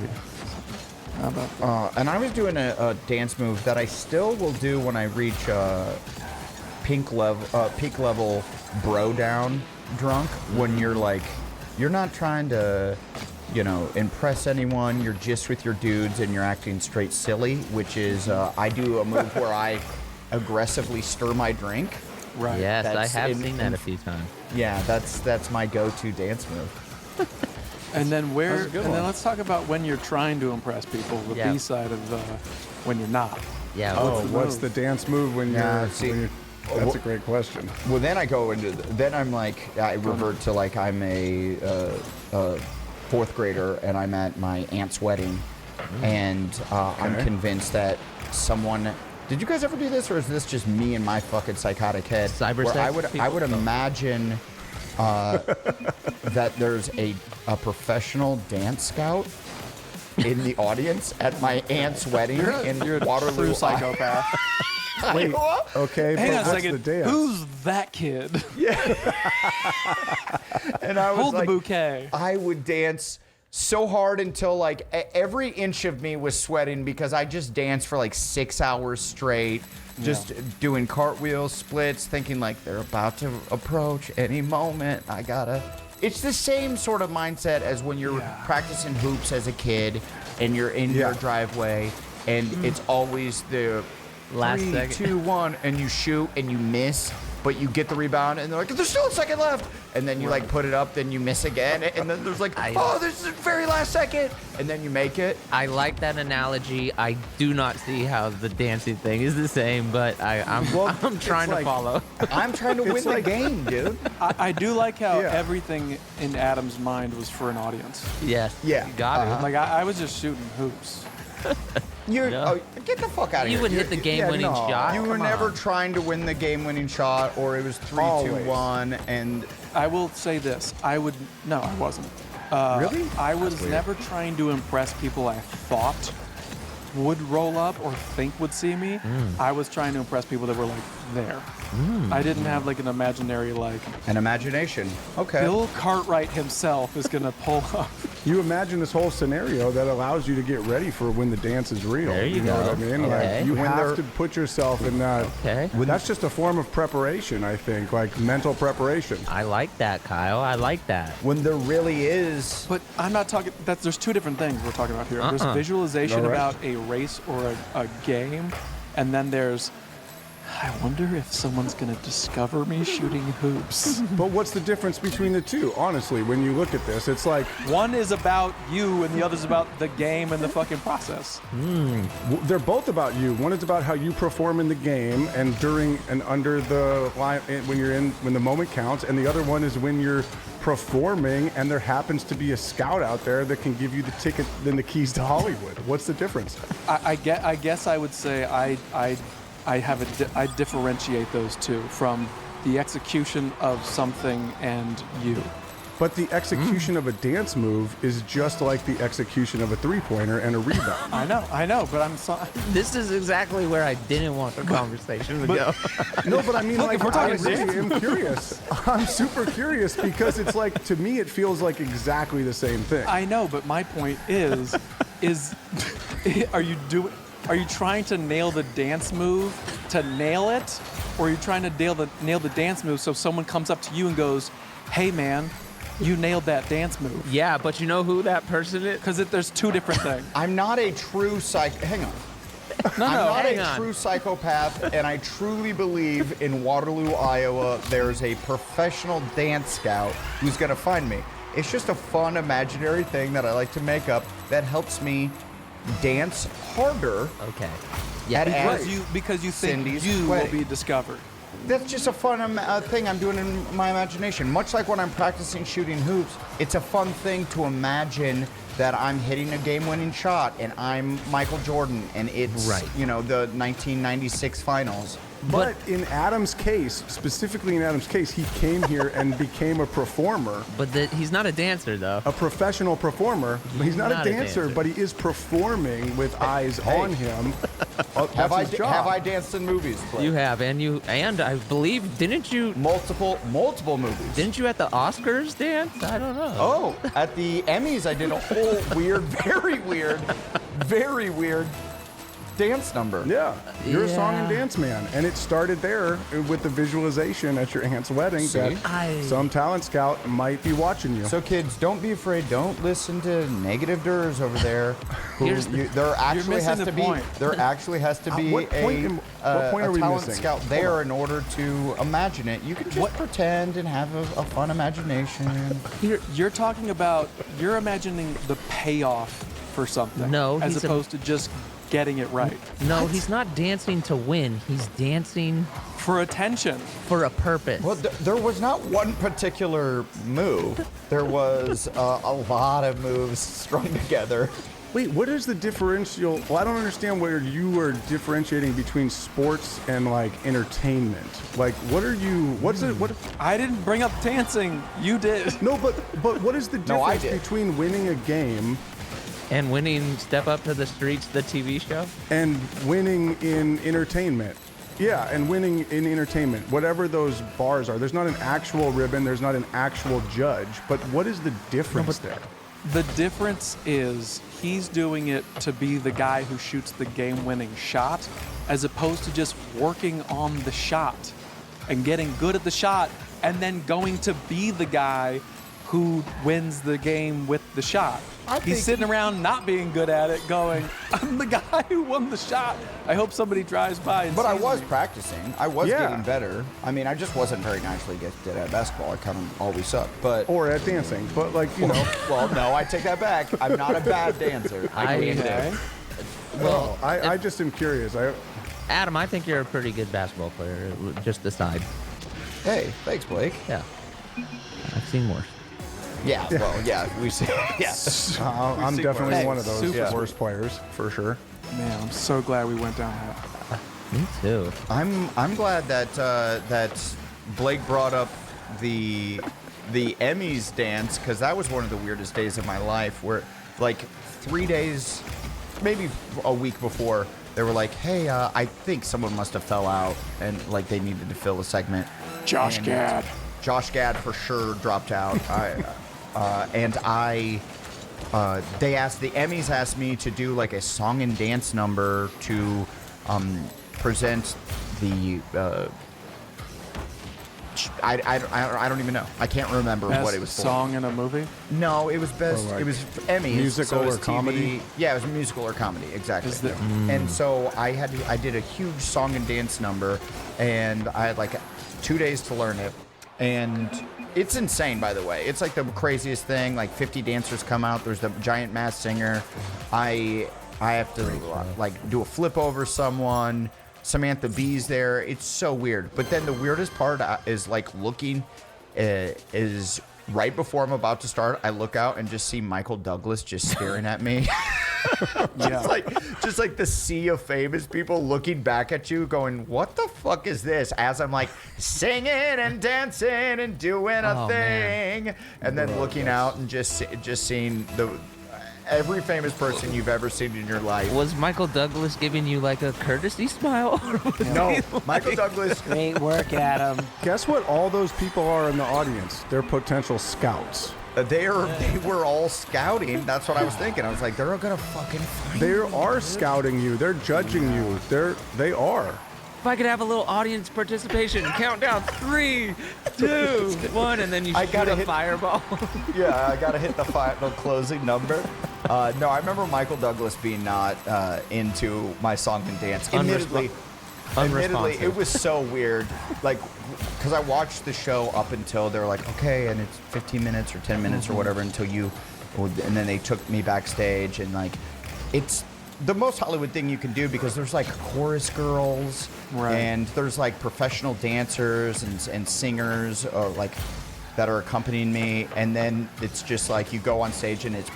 How about that? And I was doing a dance move that I still will do when I reach peak level bro down drunk. When you're like, you're not trying to, impress anyone. You're just with your dudes and you're acting straight silly. Which is, I do a move where I aggressively stir my drink. Right. Yes, I That's have in- seen that in- a few times. Yeah, that's my go-to dance move. And then That was a good one. let's talk about when you're trying to impress people. The Yeah. B side of when you're not. Yeah. Oh, the what's move? the dance move when Nah, you're? see- when you're that's a great question. Well, then I go into. Then I'm like, I revert to like I'm a 4th grader and I'm at my aunt's wedding, and I'm Okay. convinced that someone. Did you guys ever do this, or is this just me and my fucking psychotic head? Cyber Where sex I would people? imagine that there's a professional dance scout in the audience at my aunt's wedding in You're a Waterloo, true psychopath. Iowa. Okay, Hang but on a what's second. the dance? Who's that kid? And I was Hold like, the bouquet. I would dance so hard until like every inch of me was sweating because I just danced for like 6 hours straight, just doing cartwheels, splits, thinking like they're about to approach any moment. I gotta. It's the same sort of mindset as when you're practicing hoops as a kid and you're in your Yeah. driveway and it's always the Last 3, second. 2, 1, and you shoot and you miss, but you get the rebound and they're like, there's still a second left, and then you like put it up, then you miss again, and then there's like, oh, there's the very last second, and then you make it. I like that analogy. I do not see how the dancing thing is the same, but I'm trying to like- follow. I'm trying to win the game, dude. I do like how Yeah. everything in Adam's mind was for an audience. Yes. Yeah. You got it. Like I was just shooting hoops. You're No. get the fuck out of You here. would hit You're- the game-winning no. shot. You were Come never on. trying to win the game-winning shot, or it was 3, 2, Always. 1, and I will say this. I wasn't. Really? I was never trying to impress people I thought would roll up or think would see me. I was trying to impress people that were like there. I didn't have like an imaginary like An imagination. Okay. Bill Cartwright himself is gonna pull up. You imagine this whole scenario that allows you to get ready for when the dance is real. There you know go. what I mean? Okay. Like, you When have they're- to put yourself in that. Okay. That's just a form of preparation, I think, like mental preparation. I like that, Kyle. I like that. When there really is. But I'm not talking. There's two different things we're talking about here. There's visualization All right. about a race or a game, and then there's. I wonder if someone's gonna discover me shooting hoops. But what's the difference between the two? Honestly, when you look at this, it's like One is about you, and the other's about the game and the fucking process. they're both about you. One is about how you perform in the game and during and under the line when the moment counts, and the other one is when you're performing and there happens to be a scout out there that can give you the ticket and the keys to Hollywood. What's the difference? I guess I would say I differentiate those two from the execution of something and you. But the execution of a dance move is just like the execution of a three-pointer and a rebound. I know, but I'm sorry. This is exactly where I didn't want the conversation to go. No, but I mean, Look, like, if we're I talking really dance am curious. I'm super curious because it's like, to me, it feels like exactly the same thing. I know, but my point is are you trying to nail the dance move to nail it, or are you trying to nail the dance move so someone comes up to you and goes, "Hey, man, you nailed that dance move"? Yeah, but you know who that person is? Because there's two different things. I'm not a true Hang on. I'm not hang a on. true psychopath, and I truly believe in Waterloo, Iowa, there's a professional dance scout who's going to find me. It's just a fun imaginary thing that I like to make up that helps me dance harder. Okay. At Because you think Cindy's you will wedding. be discovered. That's just a fun thing I'm doing in my imagination. Much like when I'm practicing shooting hoops, it's a fun thing to imagine that I'm hitting a game-winning shot and I'm Michael Jordan and it's, Right. the 1996 finals. But in Adam's case, specifically in Adam's case, he came here and became a performer, But he's not a dancer, though. a professional performer. He's not, Not a a dancer, dancer. but he is performing with eyes Hey. on him. That's Have I his job. have I danced in movies? Blake? You have, and I believe, didn't you multiple movies. Didn't you at the Oscars dance? I don't know. Oh, at the Emmys, I did a whole very weird dance number. Yeah, you're a song and Yeah. dance man, and it started there with the visualization at your aunt's wedding See? that some talent scout might be watching you. So kids, don't be afraid. Don't listen to negative durs over there. Here's the- There actually missing has the to be. point. There actually has to be what point are a we talent missing? scout there in order to imagine it. You can just pretend and have a fun imagination. You're talking about you're imagining the payoff for something. No, as he's a- opposed to just getting it right No, he's not dancing to win. He's dancing for attention. for a purpose. Well, there was not one particular move. There was a lot of moves strung together. Wait, what is the differential? Well, I don't understand where you are differentiating between sports and like entertainment. Like, what are you? What's it? What? I didn't bring up dancing. You did. No, but what is the No, I difference did. between winning a game And winning Step Up to the Streets, the TV show? and winning in entertainment? Yeah, and winning in entertainment, whatever those bars are. There's not an actual ribbon. There's not an actual judge. But what is the difference there? The difference is he's doing it to be the guy who shoots the game-winning shot, as opposed to just working on the shot and getting good at the shot, and then going to be the guy who wins the game with the shot. He's sitting around not being good at it, going, "I'm the guy who won the shot. I hope somebody drives by and But I sees was me." practicing. I was Yeah. getting better. I mean, I just wasn't very naturally gifted at basketball. I kind of always sucked. But Or at dancing, but like you know. well, no, I take that back. I'm not a bad dancer. I can Okay. do. Well, I just am curious. Adam, I think you're a pretty good basketball player. Just aside. Hey, thanks, Blake. Yeah. I've seen worse. Yeah, well, yeah, we see. Yeah. I'm definitely Hey, one of those super- worst players for sure. Man, I'm so glad we went down that. Me too. I'm glad that Blake brought up the Emmys dance because that was one of the weirdest days of my life. Where like 3 days maybe a week before, they were like, hey, I think someone must have fell out and like they needed to fill a segment. Josh And Gad. Josh Gad for sure dropped out. They asked, the Emmys asked me to do like a song and dance number to present the. I don't even know. I can't remember Best what it was for. song in a movie. No, it was best. like It was Emmys. musical so it was or comedy? Yeah, it was musical or comedy. Exactly. Is there- And so I did a huge song and dance number, and I had like 2 days to learn it, and it's insane. By the way, it's like the craziest thing. Like 50 dancers come out. There's the giant masked singer. I have to like do a flip over someone. Samantha Bee's there. It's so weird. But then the weirdest part is like looking is right before I'm about to start, I look out and just see Michael Douglas just staring at me. just like the sea of famous people looking back at you going, what the fuck is this? As I'm like singing and dancing and doing a Oh, thing. man. And then looking out and just seeing every famous person you've ever seen in your life. Was Michael Douglas giving you like a courtesy smile? No, Michael Douglas. Great work, Adam. Guess what all those people are in the audience? They're potential scouts. They were all scouting. That's what I was thinking. I was like, they're gonna fucking find They me. are scouting you. They're judging you. They are. If I could have a little audience participation, countdown 3, 2, 1, and then you I shoot gotta a hit- fireball. Yeah, I gotta hit the closing number. No, I remember Michael Douglas being not into my song and dance. Admittedly, Unresponsive. it was so weird. Like, because I watched the show up until they were like, okay, and it's 15 minutes or 10 minutes or whatever until you, and then they took me backstage and like, it's the most Hollywood thing you can do because there's like chorus girls Right. and there's like professional dancers and singers like that are accompanying me, and then it's just like you go on stage and it's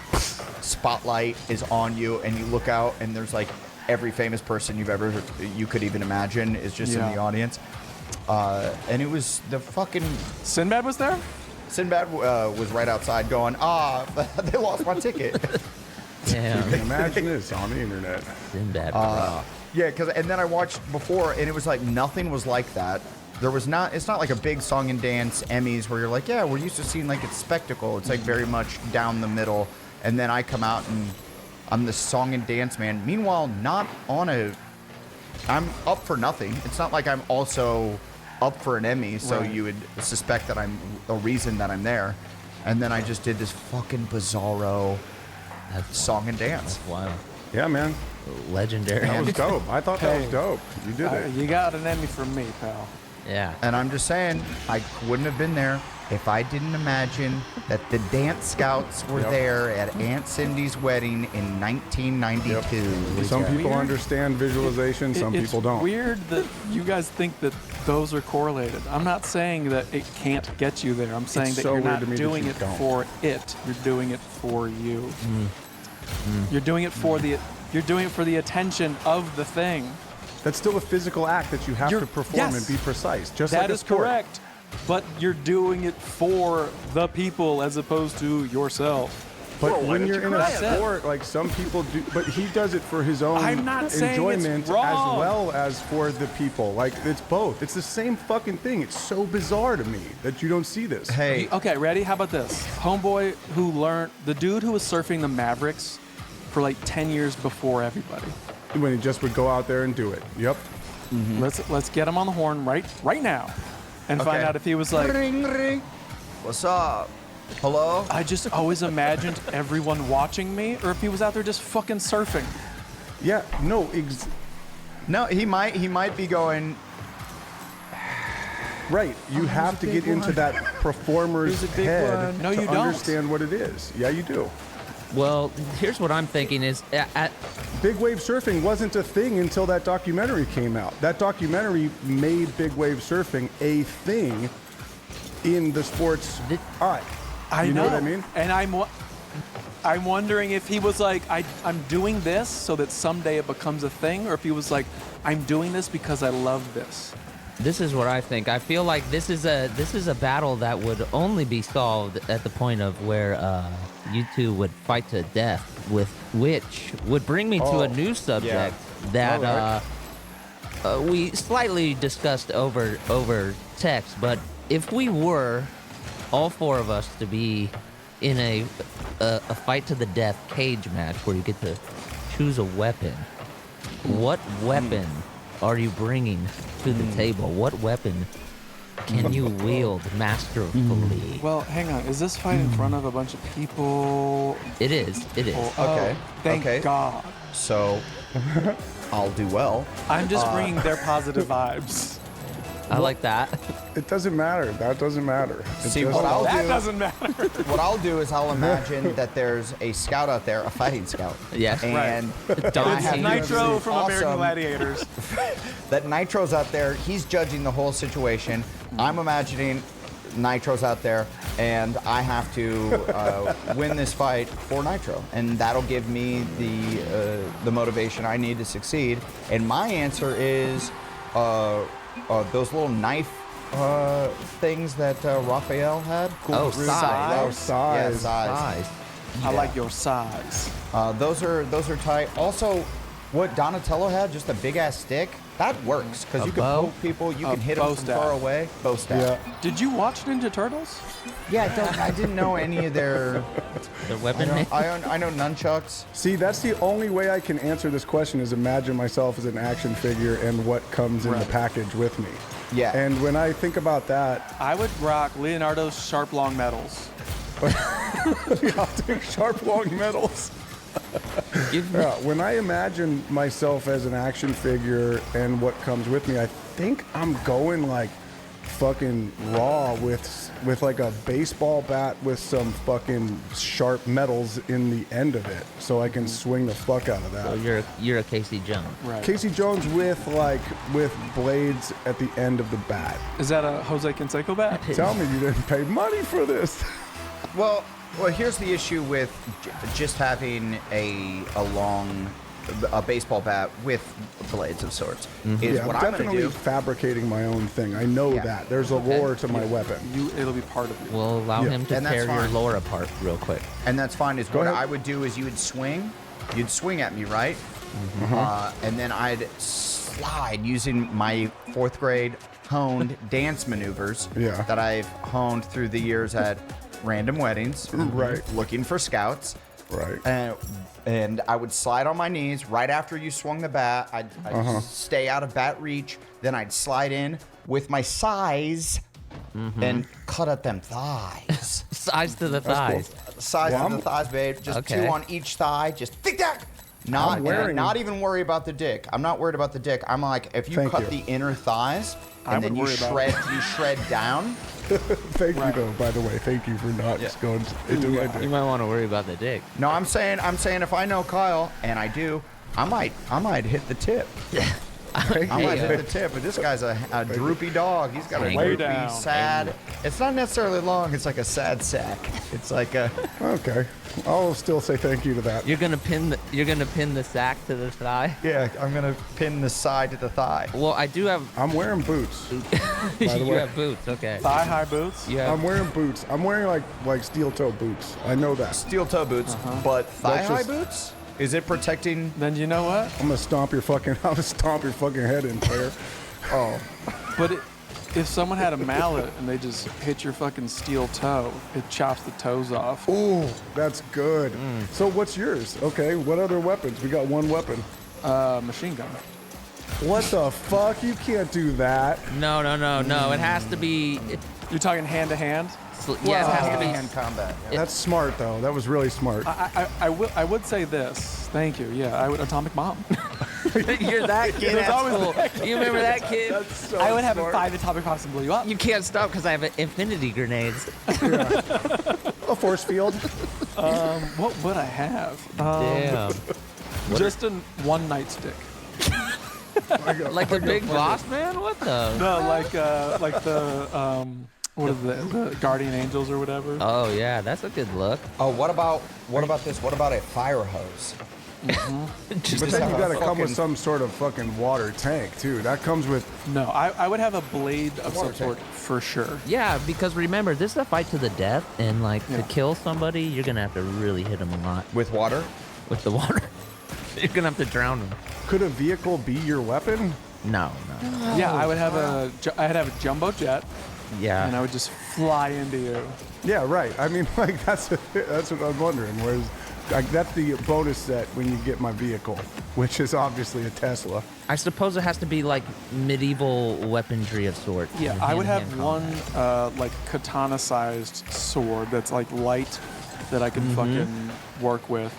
spotlight is on you and you look out and there's like every famous person you could even imagine is just in Yeah. the audience, and it was the fucking Sinbad was there. Sinbad was right outside going, they lost my ticket. Damn. Imagine this on the internet. Sinbad. Yeah, and then I watched before, and it was like nothing was like that. It's not like a big song and dance Emmys where you're like, yeah, we're used to seeing like it's spectacle. It's like very much down the middle. And then I come out and I'm the song and dance man. Meanwhile, I'm up for nothing. It's not like I'm also up for an Emmy, so Right. you would suspect that I'm a reason that I'm there. And then I just did this fucking bizarro song and dance. Wow. Yeah, man. Legendary. That was dope. I thought that was Hey. dope. You did it. You got an Emmy from me, pal. Yeah. And I'm just saying, I wouldn't have been there if I didn't imagine that the dance scouts were Yep. there at Aunt Cindy's wedding in 1992. Some people Weird. understand visualization, some It's people don't. weird that you guys think that those are correlated. I'm not saying that it can't get you there. I'm saying that so you're weird not to me that doing you it don't. for it. You're doing it for you. You're doing it for the attention of the thing. That's still a physical act that you have You're- to perform yes. and be precise. Just like That a is sport. correct. But you're doing it for the people as opposed to yourself. But when you're in a That's it. sport, like some people do, but he does it for his own I'm not saying it's enjoyment wrong. as well as for the people. Like it's both. It's the same fucking thing. It's so bizarre to me that you don't see this. Hey, Okay, ready? How about this? Homeboy the dude who was surfing the Mavericks for like 10 years before everybody. When he just would go out there and do it. Yep. Let's get him on the horn right now and find Okay. out if he was like, ring, ring. What's up? Hello? I just always imagined everyone watching me, or if he was out there just fucking surfing. Yeah. No. No, he might be going. Right. You have to get into that performer's He's a big head one. No, to you don't. understand what it is. Yeah, you do. Well, here's what I'm thinking is at Big wave surfing wasn't a thing until that documentary came out. That documentary made big wave surfing a thing in the sports eye. You know what I mean? And I'm wondering if he was like, I'm doing this so that someday it becomes a thing, or if he was like, I'm doing this because I love this. This is what I think. I feel like this is a battle that would only be solved at the point of where you two would fight to death, with which would bring me to a new subject that we slightly discussed over text. But if we were all four of us to be in a fight to the death cage match where you get to choose a weapon, what weapon are you bringing to the table? What weapon can you wield masterfully? Well, hang on. Is this fight in front of a bunch of people? It is. It is. Okay. Thank Okay. God. So I'll do well. I'm just bringing their positive vibes. I like that. It doesn't matter. That doesn't matter. It's See, just- what I'll That do, doesn't matter. what I'll do is I'll imagine that there's a scout out there, a fighting scout. Yes. And Don I have Nitro from American awesome Gladiators. that Nitro's out there. He's judging the whole situation. I'm imagining Nitro's out there, and I have to win this fight for Nitro, and that'll give me the motivation I need to succeed. And my answer is those little knife things that Raphael had. Oh, Rude size. Oh, Yeah, size. size. Size. I like your size. Those are tight. Also, what Donatello had, just a big ass stick, that works because you can bow? poke people, you A can hit bow them from staff. far away. Bow staff. Yeah. Did you watch Ninja Turtles? Yeah, I didn't know any of their. The weapon name? I know nunchucks. See, that's the only way I can answer this question is imagine myself as an action figure and what comes in the package with me. Yeah. And when I think about that, I would rock Leonardo's sharp long metals. I'll take sharp long metals. Give me- Yeah, when I imagine myself as an action figure and what comes with me, I think I'm going like fucking raw with like a baseball bat with some fucking sharp metals in the end of it, so I can swing the fuck out of So that. you're a Casey Jones. Right. Casey Jones with blades at the end of the bat. Is that a Jose Canseco bat? Tell me you didn't pay money for this. Well, here's the issue with just having a baseball bat with blades of sorts. Is Yeah, what I'm I'm gonna definitely do. fabricating my own thing. I know Yeah. that. There's a lore to my weapon. It'll be part of you. We'll allow Yeah. him to And that's tear your fine. lore apart real quick. And that's fine. Is what ahead. I would do is you'd swing at me, right? And then I'd slide using my 4th grade honed dance maneuvers Yeah. that I've honed through the years at random weddings, Right. looking for scouts. Right. And I would slide on my knees right after you swung the bat. I'd stay out of bat reach. Then I'd slide in with my size and cut at them thighs. Size to the thighs. Size Well, of the I'm- thighs, babe. Just Okay. 2 on each thigh. Just tic tac. Not wearing- not even worry about the dick. I'm not worried about the dick. I'm like, if you Thank cut you. the inner thighs I and then would you worry about shred down. Thank you, though. By the way, thank you for not just going into my You dick. might want to worry about the dick. No, I'm saying if I know Kyle, and I do, I might hit the tip. I might hit the tip, but this guy's a droopy dog. He's got a Way droopy, down. sad. It's not necessarily long. It's like a sad sack. It's like a. Okay, I'll still say thank you to that. You're gonna pin the sack to the thigh. Yeah, I'm gonna pin the side to the thigh. Well, I do have. I'm wearing boots. the you way. have boots. Okay. Thigh high boots. You have, I'm wearing boots. I'm wearing like steel toe boots. I know that. Steel toe boots, but thigh high just- boots. Is it protecting? Then you know what? I'm gonna stomp your fucking head in, player. Oh, But if someone had a mallet and they just hit your fucking steel toe, it chops the toes off. ooh, that's good. So what's yours? Okay, what other weapons? We got one weapon. Machine gun. What the fuck? You can't do that. no. It has to be. You're talking hand to hand. Yeah, it has to be. hand combat. That's smart though. That was really smart. I would say this. Thank you. Yeah, I would atomic bomb. You're that kid. There's That's always cool. You remember that kid? I would have 5 atomic bombs and blow you up. You can't stop because I have infinity grenades. A force field. What would I have? Damn. Just a one nightstick. Like the big boss man? What the? No, like the what are the guardian angels or whatever. Oh yeah, that's a good look. Oh, what about this? What about a fire hose? Just But then you have a gotta come with fucking- some sort of fucking water tank too. That comes with. No, I would have a blade of some Water sort for sure. yeah, because remember, this is a fight to the death, and like Yeah. to kill somebody, you're gonna have to really hit them a lot With water? with the water. You're gonna have to drown them. Could a vehicle be your weapon? No. Yeah, I'd have a jumbo jet, Yeah. and I would just fly into you. Yeah, right. I mean, like that's what I'm wondering. Whereas, like that's the bonus set when you get my vehicle, which is obviously a Tesla. I suppose it has to be like medieval weaponry of sorts. Yeah, in I would have hand-to-hand one combat. like katana-sized sword that's like light that I can fucking work with,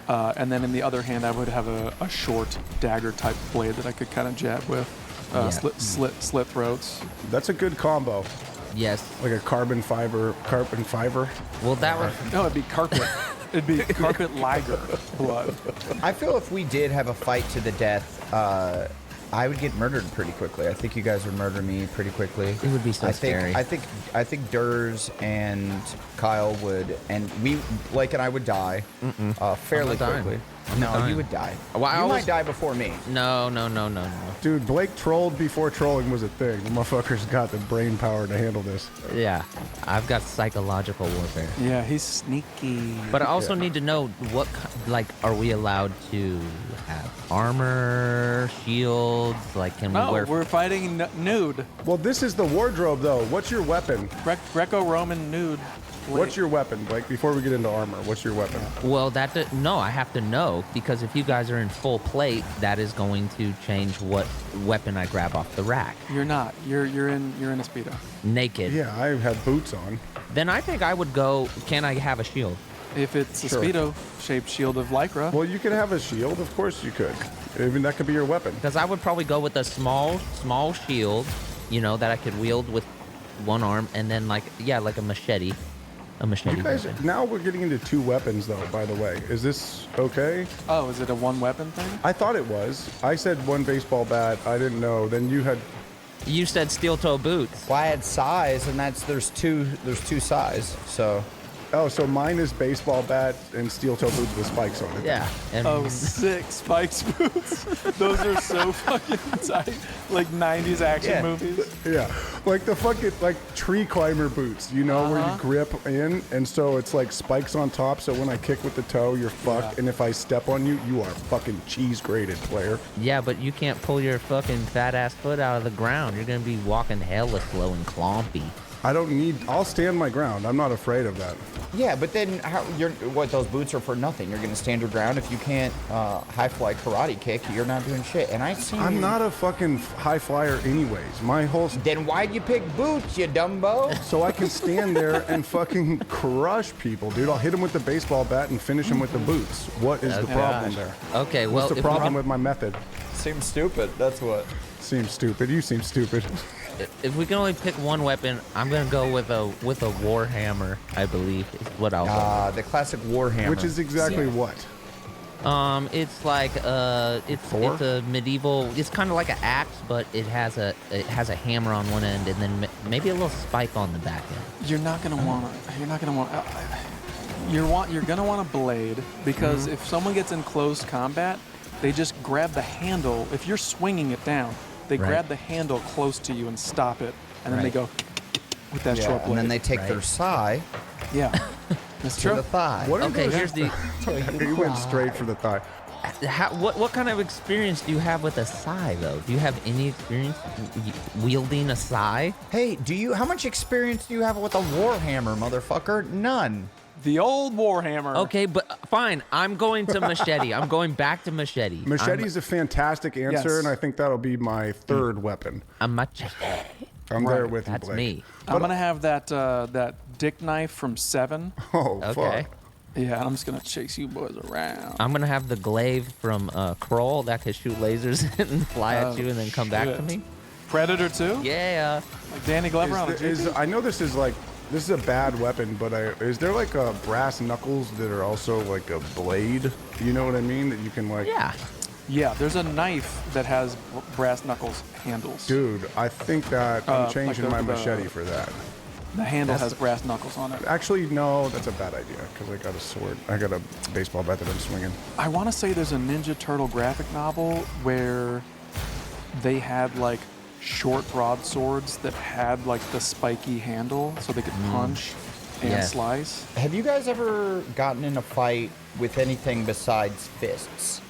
and then in the other hand I would have a short dagger-type blade that I could kind of jab with, Yeah. slit throats. That's a good combo. Yes. Like a carbon fiber. Well, that was. No, it'd be carpet. It'd be carpet lager blood. I feel if we did have a fight to the death, I would get murdered pretty quickly. I think you guys would murder me pretty quickly. It would be so scary. I think Durs and Kyle would, and we, Blake and I would die fairly I'm not dying. quickly. I'm not No, dying. you would die. Well, I you always- might die before me. No. Dude, Blake trolled before trolling was a thing. The motherfucker's got the brain power to handle this. Yeah, I've got psychological warfare. Yeah, he's sneaky. But I also need to know what, like, are we allowed to have armor, shields? Like, can we No, wear? we're fighting nude. Well, this is the wardrobe, though. What's your weapon? Greco-Roman nude. What's your weapon, Blake? Before we get into armor, what's your weapon? Well, no, I have to know because if you guys are in full plate, that is going to change what weapon I grab off the rack. You're not. You're in a speedo. Naked. Yeah, I have boots on. Then I think I would go. Can I have a shield? If it's a Sure. speedo-shaped shield of lycra. Well, you could have a shield. Of course you could. Even that could be your weapon. Because I would probably go with a small shield, that I could wield with one arm, and then like a machete. A machete. You guys, weapon. now we're getting into two weapons, though, by the way. Is this okay? Oh, is it a one-weapon thing? I thought it was. I said one baseball bat. I didn't know. Then you had. You said steel toe boots. Well, I had size, and there's two size. So Oh, so mine is baseball bat and steel toe boots with spikes on it. Yeah. And Oh, sick spikes boots. Those are so fucking tight. Like 90s action Yeah. movies. Yeah, like the fucking like tree climber boots, where you grip in, and so it's like spikes on top. So when I kick with the toe, you're fucked, Yeah. and if I step on you, you are fucking cheese grated, player. yeah, but you can't pull your fucking fat ass foot out of the ground. You're gonna be walking hella slow and clompy. I don't need. I'll stand my ground. I'm not afraid of that. yeah, but then those boots are for nothing. You're gonna stand your ground. If you can't high fly karate kick, you're not doing shit. And I've seen. I'm not a fucking high flyer, anyways. My whole. Then why'd you pick boots, you dumbo? So I can stand there and fucking crush people, dude. I'll hit them with the baseball bat and finish them with the boots. What is the Okay. problem there? Okay, well, What's the if we problem can- with my method? Seems stupid. That's what. Seems stupid. You seem stupid. if we can only pick one weapon, I'm gonna go with a warhammer. I believe is what I'll go. The classic Warhammer. Which is exactly what? It's like it's a medieval. It's kind of like an axe, but it has a hammer on one end and then maybe a little spike on the back end. You're gonna want a blade because if someone gets in close combat, they just grab the handle. If you're swinging it down, they Right. grab the handle close to you and stop it, and then they Right. go with that Yeah, short blade. and then they take their sai yeah, that's to true. the thigh. What are Okay, those? here's the. He went straight for the thigh. What kind of experience do you have with a sai though? Do you have any experience wielding a sai? Hey, how much experience do you have with a Warhammer, motherfucker? None. The old Warhammer. Okay, but fine. I'm going to machete. I'm going back to machete. Machete's a fantastic answer, Yes. and I think that'll be my third weapon. I'm machete. I'm there Right. with you, That's Blake. me. I'm gonna have that dick knife from Seven. Oh, Okay. fuck. Yeah, I'm just gonna chase you boys around. I'm gonna have the glaive from Kroll that could shoot lasers and fly at you and then come back to shit. me. Predator 2? Yeah. Like Danny Glover on a GP? I know this is a bad weapon, but is there like a brass knuckles that are also like a blade? You know what I mean? That you can like. Yeah. Yeah, there's a knife that has brass knuckles handles. Dude, I think that I'm like changing the- my the- machete for that. The handle has brass knuckles on it. Actually, no, that's a bad idea because I got a sword. I got a baseball bat that I'm swinging. I want to say there's a Ninja Turtle graphic novel where they had like short broadswords that had like the spiky handle so they could punch and Yeah. slice. Have you guys ever gotten in a fight with anything besides fists?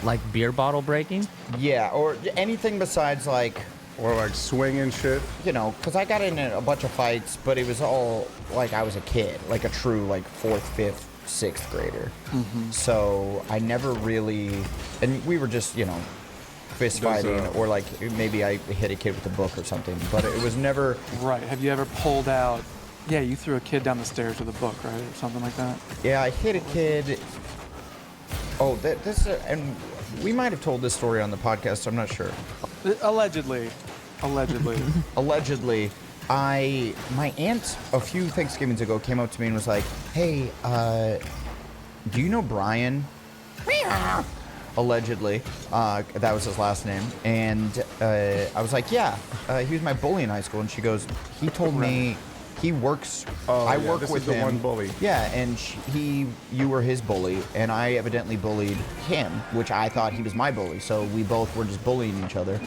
Like beer bottle breaking? Yeah, or anything besides like, Or like swinging shit. you know, because I got in a bunch of fights, but it was all like I was a kid, like a true like 4th, 5th, 6th grader. So I never really, and we were just, you know, fist There's fighting, a- or like maybe I hit a kid with a book or something, but it was never. Right. Have you ever pulled out? Yeah, you threw a kid down the stairs with a book, right, or something like that. Yeah, I hit a kid. Oh, and we might have told this story on the podcast. I'm not sure. Allegedly. Allegedly, my aunt a few Thanksgivings ago came up to me and was like, "Hey, do you know Brian?" Allegedly, that was his last name, and I was like, "Yeah, he was my bully in high school." And she goes, "He told me he works. I yeah, work this with is the him." one bully. Yeah, and you were his bully, and I evidently bullied him, which I thought he was my bully. So we both were just bullying each other.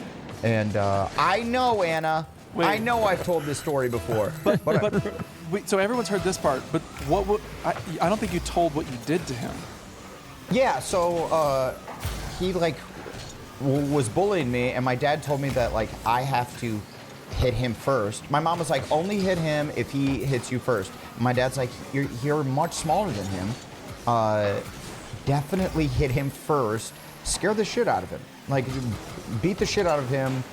And I know, Anna. Wait. I know I've told this story before. but Wait, so everyone's heard this part, but I don't think you told what you did to him. yeah, so he like was bullying me, and my dad told me that like I have to hit him first. My mom was like, only hit him if he hits you first. My dad's like, you're much smaller than him. Definitely hit him first. Scare the shit out of him. Like, beat the shit out of him,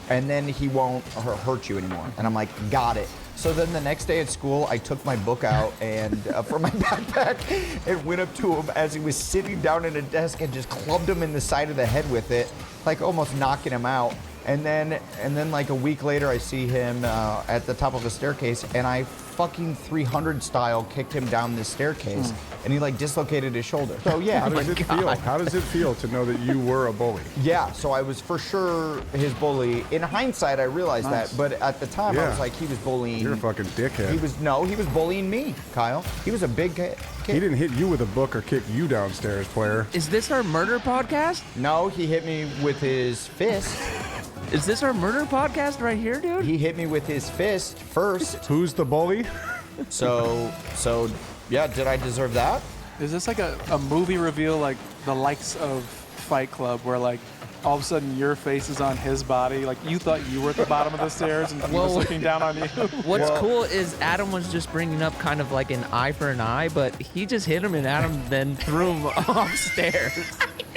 and then he won't hurt you anymore. And I'm like, got it. So then the next day at school, I took my book out and from my backpack and went up to him as he was sitting down at a desk and just clubbed him in the side of the head with it, like almost knocking him out. And then like a week later, I see him at the top of a staircase, and I fucking 300 style kicked him down this staircase, and he like dislocated his shoulder. So yeah, How does it feel? How does it feel to know that you were a bully? yeah, so I was for sure his bully. In hindsight, I realized that, but at the time, I Yeah. was like, he was bullying. You're a fucking dickhead. He was bullying me, Kyle. He was a big kid. He didn't hit you with a book or kick you downstairs, player. Is this our murder podcast? No, he hit me with his fist. Is this our murder podcast right here, dude? He hit me with his fist first. Who's the bully? So yeah, did I deserve that? Is this like a movie reveal like the likes of Fight Club where like all of a sudden your face is on his body? Like you thought you were at the bottom of the stairs and he was Well- looking down on you? What's cool is Adam was just bringing up kind of like an eye for an eye, but he just hit him and Adam then threw him off stairs.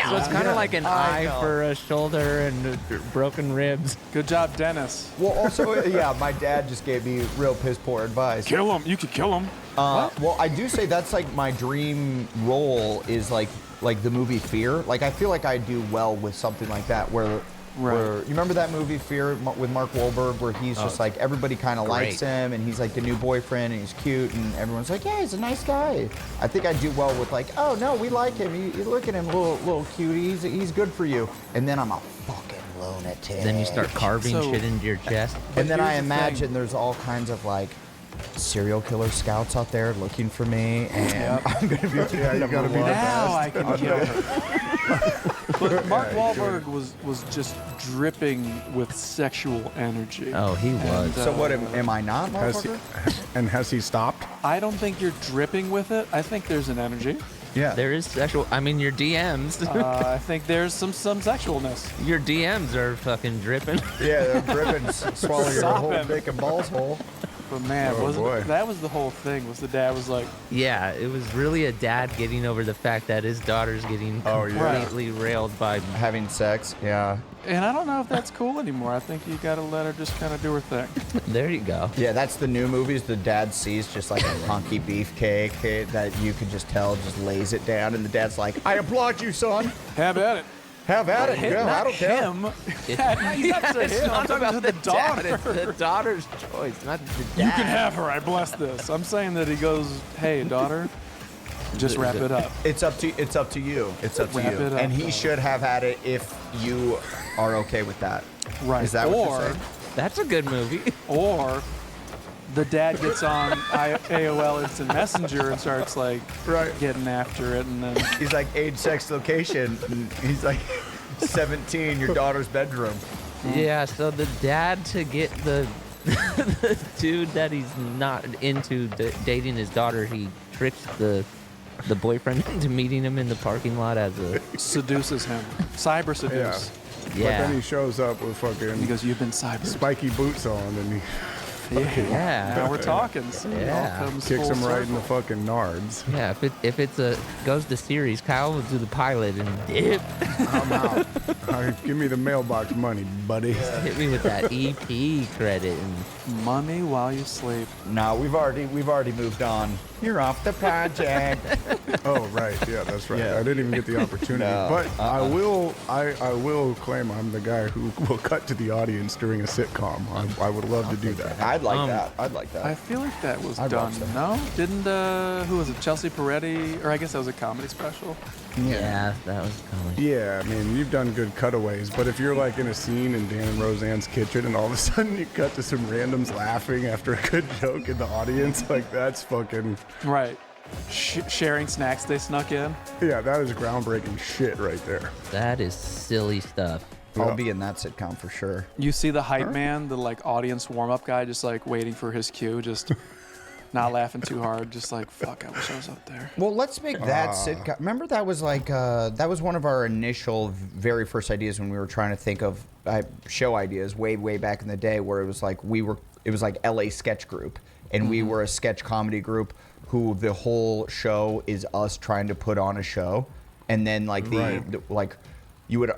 So it's kind of like an eye for a shoulder and broken ribs. Good job, Dennis. Well, also, yeah, my dad just gave me real piss poor advice. Kill him. You could kill him. Well, I do say that's like my dream role is like the movie Fear. Like I feel like I do well with something like that where you remember that movie Fear with Mark Wahlberg where he's just like everybody kind of likes him and he's like the new boyfriend and he's cute and everyone's like, yeah, he's a nice guy. I think I do well with like, oh no, we like him. You look at him, little cutie. He's good for you. And then I'm a fucking lunatic. Then you start carving So- shit into your chest. And then I here's the imagine thing. there's all kinds of like serial killer scouts out there looking for me, and I'm gonna be Yeah, you gotta be the Now I best. can kill him. But Mark Wahlberg was just dripping with sexual energy. Oh, he was. So what am I not, Has he, motherfucker? has he stopped? I don't think you're dripping with it. I think there's an energy. Yeah. There is sexual. I mean, your DMs. I think there's some sexualness. Your DMs are fucking dripping. Yeah, they're dripping. Swallow your Stop whole him. dick and balls hole. But man, Oh, boy. that was the whole thing. Was the dad was like, Yeah, it was really a dad getting over the fact that his daughter's getting Oh, yeah. completely railed by. Having sex, yeah. and I don't know if that's cool anymore. I think you gotta let her just kind of do her thing. There you go. Yeah, that's the new movies. The dad sees just like a hunky beefcake that you could just tell just lays it down, and the dad's like, I applaud you, son. Have at it. Have at it. Him, Go. I not don't care. him. Yeah, he's not to It's him. I'm not talking about to the the daughter. dad. It's the daughter's choice, not the dad. You can have her. I bless this. I'm saying that he goes, hey, daughter, just wrap it up. It's up to you. It's up to you. Wrap it up, And he dog. should have had it if you are okay with that. Right. Is that what you're or, saying? That's a good movie. or the dad gets on AOL Instant Messenger and starts like getting after it, and then He's like age, sex, location. And he's like 17, your daughter's bedroom. Yeah, so the dad to get the dude that he's not into dating his daughter, he tricks the boyfriend into meeting him in the parking lot as a seduces him, cyber seduce. But then he shows up with fucking He goes, "You've been cyber." spiky boots on, and he yeah. Now we're talking. See, it all Yeah. comes kicks full him right in the circle. fucking nards. Yeah, if it's a goes to series, Kyle will do the pilot and dip. I'm out. Give me the mailbox money, buddy. Hit me with that EP credit and Money while you sleep. No, we've already moved on. You're off the project. Oh right, yeah, that's right. Yeah. I didn't even get the opportunity, No, but I will claim I'm the guy who will cut to the audience during a sitcom. I would love to do that. I'd like that. I'd like that. I feel like that was I'd done. watch that. No, didn't who was it? Chelsea Peretti, or I guess that was a comedy special. yeah, that was comedy. Yeah, I mean, you've done good cutaways, but if you're like in a scene in Dan and Roseanne's kitchen and all of a sudden you cut to some randoms laughing after a good joke in the audience, like that's fucking, Right. Sharing snacks they snuck in. yeah, that is groundbreaking shit right there. That is silly stuff. I'll be in that sitcom for sure. You see the hype man, the like audience warm up guy, just like waiting for his cue, just not laughing too hard, just like fuck. I wish I was up there. Well, let's make that sitcom. Remember that was like that was one of our initial, very first ideas when we were trying to think of show ideas way back in the day, where it was like it was like LA Sketch Group, and we were a sketch comedy group who the whole show is us trying to put on a show, and then like like you would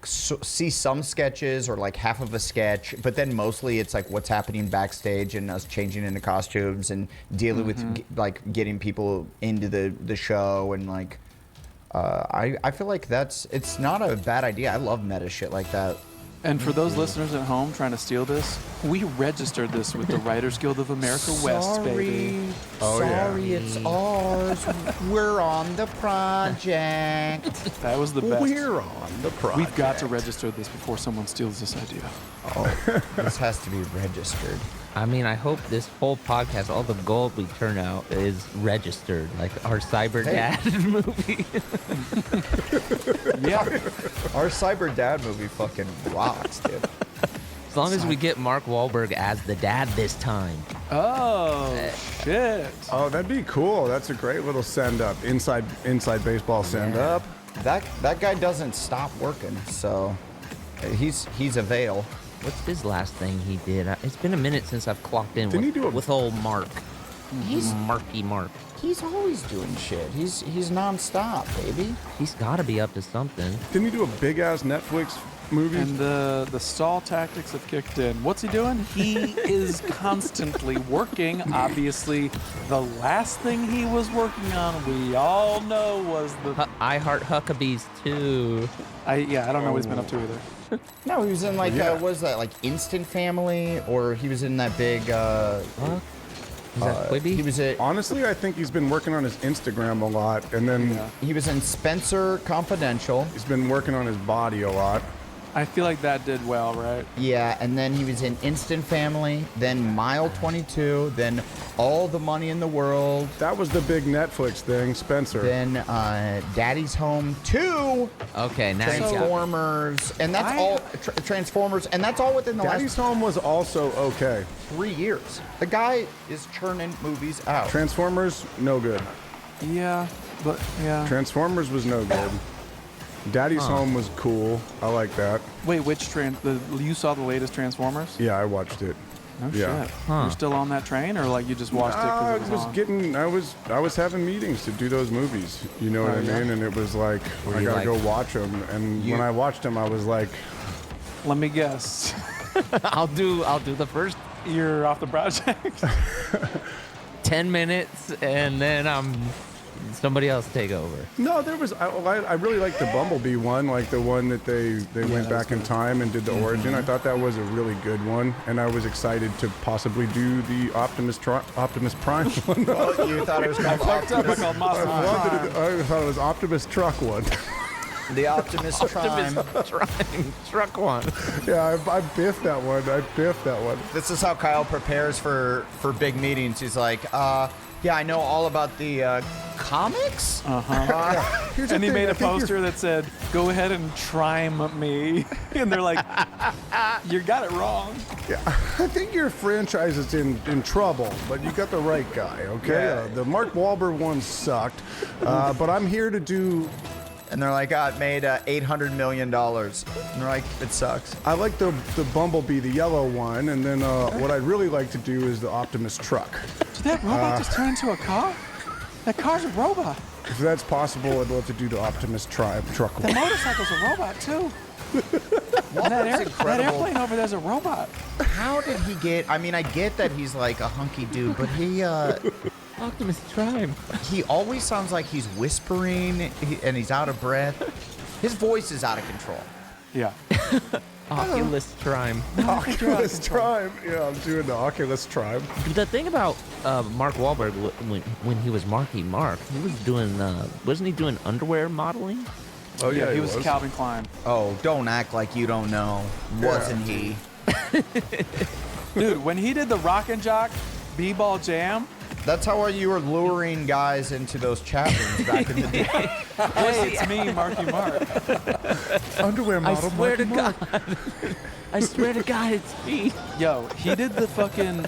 see some sketches or like half of a sketch, but then mostly it's like what's happening backstage and us changing into costumes and dealing with like getting people into the show, and like I feel like it's not a bad idea. I love meta shit like that. And for those listeners at home trying to steal this, we registered this with the Writers Guild of America West, baby. Sorry, it's ours. We're on the project. That was the best. We're on the project. We've got to register this before someone steals this idea. Oh, this has to be registered. I mean, I hope this whole podcast, all the gold we turn out, is registered, like our Cyber Dad movie. Yeah. Our Cyber Dad movie fucking rocks, dude. As long as we get Mark Wahlberg as the dad this time. Oh shit. Oh, that'd be cool. That's a great little send up. Inside baseball send up. That guy doesn't stop working, so he's a veil. What's his last thing he did? It's been a minute since I've clocked in Didn't he with, do a- with old Mark. He's Marky Mark. he's always doing shit. He's nonstop, baby. He's got to be up to something. Didn't he do a big ass Netflix movie? And the stall tactics have kicked in. What's he doing? He is constantly working. Obviously, the last thing he was working on, we all know, was the. I Heart Huckabees too. I don't know what he's been up to either. No, he was in like Yeah. what was that, like Instant Family, or he was in that big. Is that Quibi? He was a, Honestly, I think he's been working on his Instagram a lot, and then he was in Spencer Confidential. he's been working on his body a lot. I feel like that did well, right? Yeah, and then he was in Instant Family, then Mile 22, then All the Money in the World, That was the big Netflix thing, Spencer. then Daddy's Home 2, Okay, now you got Transformers, and that's all Transformers, and that's all within the Daddy's last Home was also okay. 3 years. The guy is churning movies out. Transformers, no good. Yeah, but yeah. Transformers was no good. Daddy's Home was cool. I like that. Wait, which you saw the latest Transformers? Yeah, I watched it. No Yeah. shit. You're still on that train, or like you just watched it I because it was was on? I was having meetings to do those movies. You know what I yeah. mean? And it was like, I you gotta like- go watch them. And when I watched them, I was like, Let me guess. I'll do the first You're off the project. 10 minutes and then somebody else take over. no, there was. I really liked the Bumblebee one, like the one that they went back in time and did the origin. I thought that was a really good one, and I was excited to possibly do the Optimus Prime one. Oh, you thought it was called I called Monster. I thought it was Optimus Truck one. The Optimus Prime. Truck one. Yeah, I biffed that one. This is how Kyle prepares for big meetings. He's like, yeah, I know all about the comics. Here's the And he thing, made I a think you're- poster that said, "Go ahead and trime me," and they're like, "You got it wrong." Yeah, I think your franchise is in trouble, but you got the right guy, okay? Yeah. The Mark Wahlberg one sucked, but I'm here to do. And they're like, it made $800 million. And they're like, it sucks. I like the Bumblebee, the yellow one, and then what I'd really like to do is the Optimus truck. Did that robot just turn into a car? That car's a robot. If that's possible, I'd love to do the Optimus truck The one. motorcycle's a robot too. And that airplane over there's a robot. How did he get? I mean, I get that he's like a hunky dude, but Optimus Prime. he always sounds like he's whispering and he's out of breath. His voice is out of control. Yeah. Oculus Prime. Oculus Tribe. Yeah, I'm doing the Oculus Tribe. The thing about Mark Wahlberg, when he was Marky Mark, he was doing, wasn't he doing underwear modeling? Oh yeah, He was Calvin Klein. Oh, don't act like you don't know. Wasn't he? Dude, when he did the Rock and Jock B-Ball Jam, That's how you were luring guys into those chat rooms back in the day. hey, it's me, Marky Mark. Underwear I model. swear to Marky God. I swear to God, it's me. Yo, he did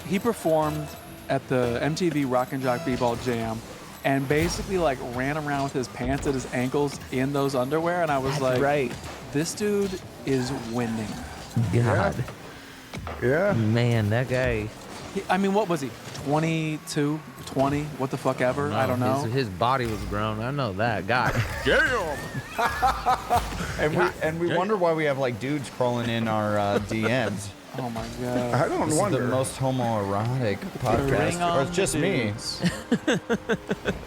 he performed at the MTV Rock and Jock B-Ball Jam and basically like ran around with his pants at his ankles in those underwear. And I was like, Right. this dude is winning. God. Yeah. Man, that guy. I mean, what was he? 22, 20, what the fuck ever? I don't know. His body was grown. I know that. God damn. And we wonder why we have like dudes crawling in our DMs. Oh my god. I don't This is wonder. the most homoerotic Bring podcast. Or on it's just the me. dudes.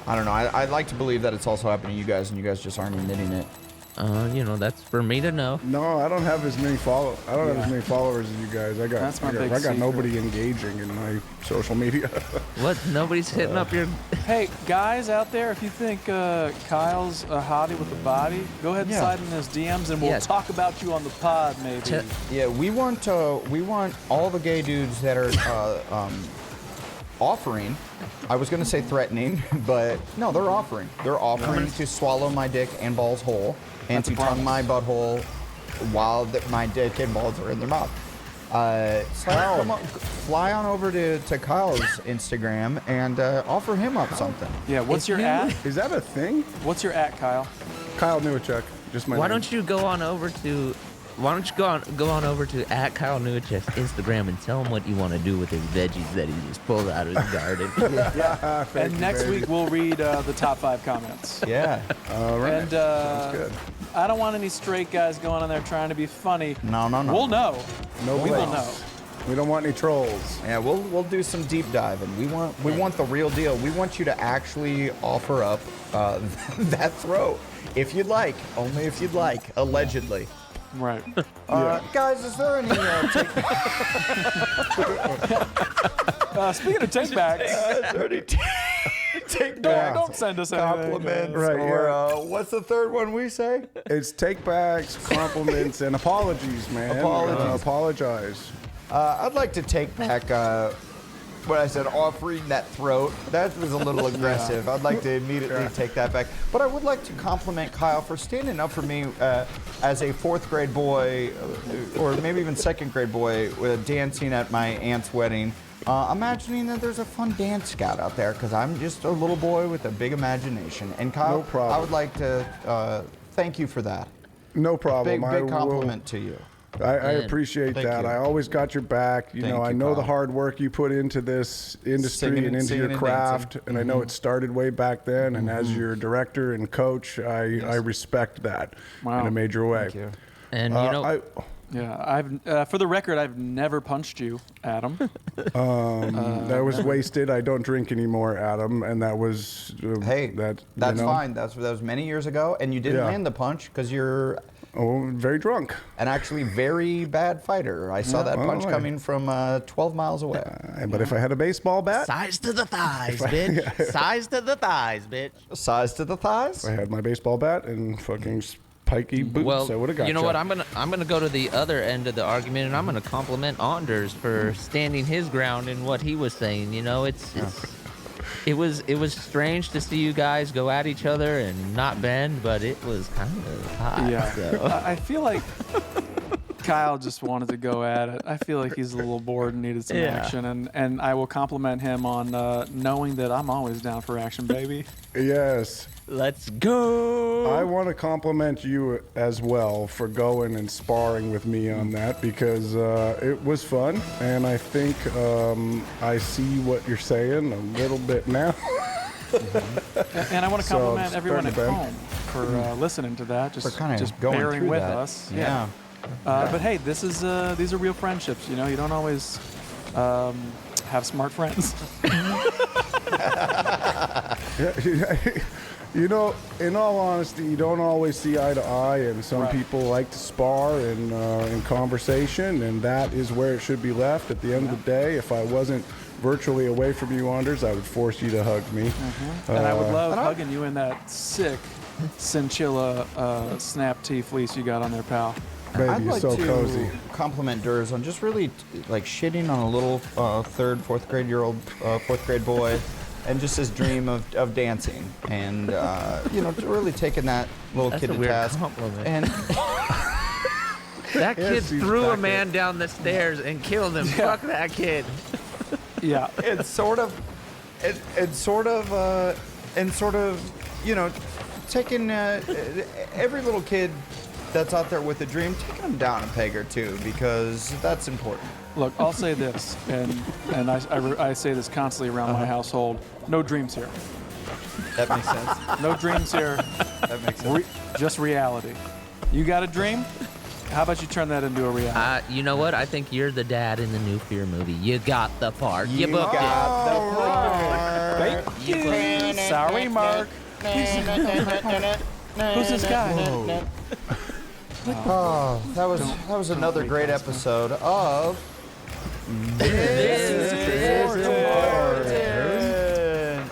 I don't know. I'd like to believe that it's also happening to you guys, and you guys just aren't admitting it. That's for me to know. No, I don't have as many have as many followers as you guys. I That's my got big I got secret. nobody engaging in my social media. What? Nobody's hitting up your. Hey, guys out there, if you think Kyle's a hottie with a body, go ahead and Yeah. slide in his DMs and we'll Yeah. talk about you on the pod, maybe. Te- Yeah, we want all the gay dudes that are offering. I was gonna say threatening, but no, they're offering. They're offering to swallow my dick and balls whole, and That's a to tongue my promise. butthole while my dick and balls are in their mouth. Fly on over to Kyle's Instagram and offer him up something. Yeah, what's It's your him. at? Is that a thing? What's your at, Kyle? Kyle Newachek, just my Why name. don't you go on over to? Why don't you go on over to @KyleNewachek's Instagram and tell him what you want to do with his veggies that he just pulled out of his garden? Thank And you, next baby. week we'll read the top 5 comments. Yeah. All right. And Sounds good. I don't want any straight guys going on there trying to be funny. No. We'll know. No We will trolls. know. We don't want any trolls. Yeah, we'll do some deep diving. We want the real deal. We want you to actually offer up that throat if you'd like. Only if you'd like. Allegedly. Right. Guys, is there any Speaking of take backs, take don't send us anything. compliments Right, or yeah. what's the third one we say? It's take backs, compliments, and apologies, man. Apologies. Apologize. I'd like to take back what I said, offering that throat. That was a little aggressive. I'd like to immediately take that back. But I would like to compliment Kyle for standing up for me as a 4th grade boy, or maybe even 2nd grade boy, dancing at my aunt's wedding. Imagining that there's a fun dance scout out there, because I'm just a little boy with a big imagination. And Kyle, No problem. I would like to thank you for that. No problem. Big compliment to you. I appreciate Thank that. you. I always got your back. You Thank know, I you, know the Kyle. hard work you put into this industry Singing and into and your dancing. craft, and I know it started way back then. And Mm-hmm. as your director and coach, I respect that Wow. in a major way. Thank you. And Yeah, I've for the record, I've never punched you, Adam. That was wasted. I don't drink anymore, Adam, and that was Hey, that. that's you know, fine. That was many years ago, and you didn't Yeah. land the punch because you're Oh, very drunk. an actually very bad fighter. I saw that well, punch I- coming from 12 miles away. But if I had a baseball bat, size to the thighs, bitch. Size to the thighs, bitch. Size to the thighs. I had my baseball bat and fucking pikey boots. Well, I would have got you know what? I'm gonna go to the other end of the argument, and I'm gonna compliment Anders for standing his ground in what he was saying. You know, it was strange to see you guys go at each other and not bend, but it was kind of hot. Yeah. So. I feel like Kyle just wanted to go at it. I feel like he's a little bored and needed some action, and I will compliment him on knowing that I'm always down for action, baby. Yes. Let's go. I want to compliment you as well for going and sparring with me on that because it was fun, and I think I see what you're saying a little bit now. And I want to So, compliment everyone at starting to home for listening to that, For just kind of going bearing through with that. us. Yeah. But hey, these are real friendships. You know, you don't always have smart friends. You know, in all honesty, you don't always see eye to eye, and some Right. people like to spar in conversation, and that is where it should be left. At the end of the day, if I wasn't virtually away from you, Anders, I would force you to hug me. And I would love hugging you in that sick Cinchilla snap tee fleece you got on there, pal. Baby, I'd you're like so to cozy. compliment Durs on just really like shitting on a little fourth grade boy, and just his dream of dancing, and you know, really taking that little That's kid a to weird task. compliment. And That kid he's threw a back man down the stairs and killed him. Fuck that kid. Yeah. it's sort of, you know, taking every little kid that's out there with a dream, taking them down a peg or two, because that's important. Look, I'll say this, and I say this constantly around my household. No dreams here. That makes sense. No dreams here. That makes sense. Just reality. You got a dream? How about you turn that into a reality? You know what? I think you're the dad in the new Fear movie. You got the part. You booked it. Thank you. Sorry, Mark. Who's this guy? Oh, that was another great episode of This is Important.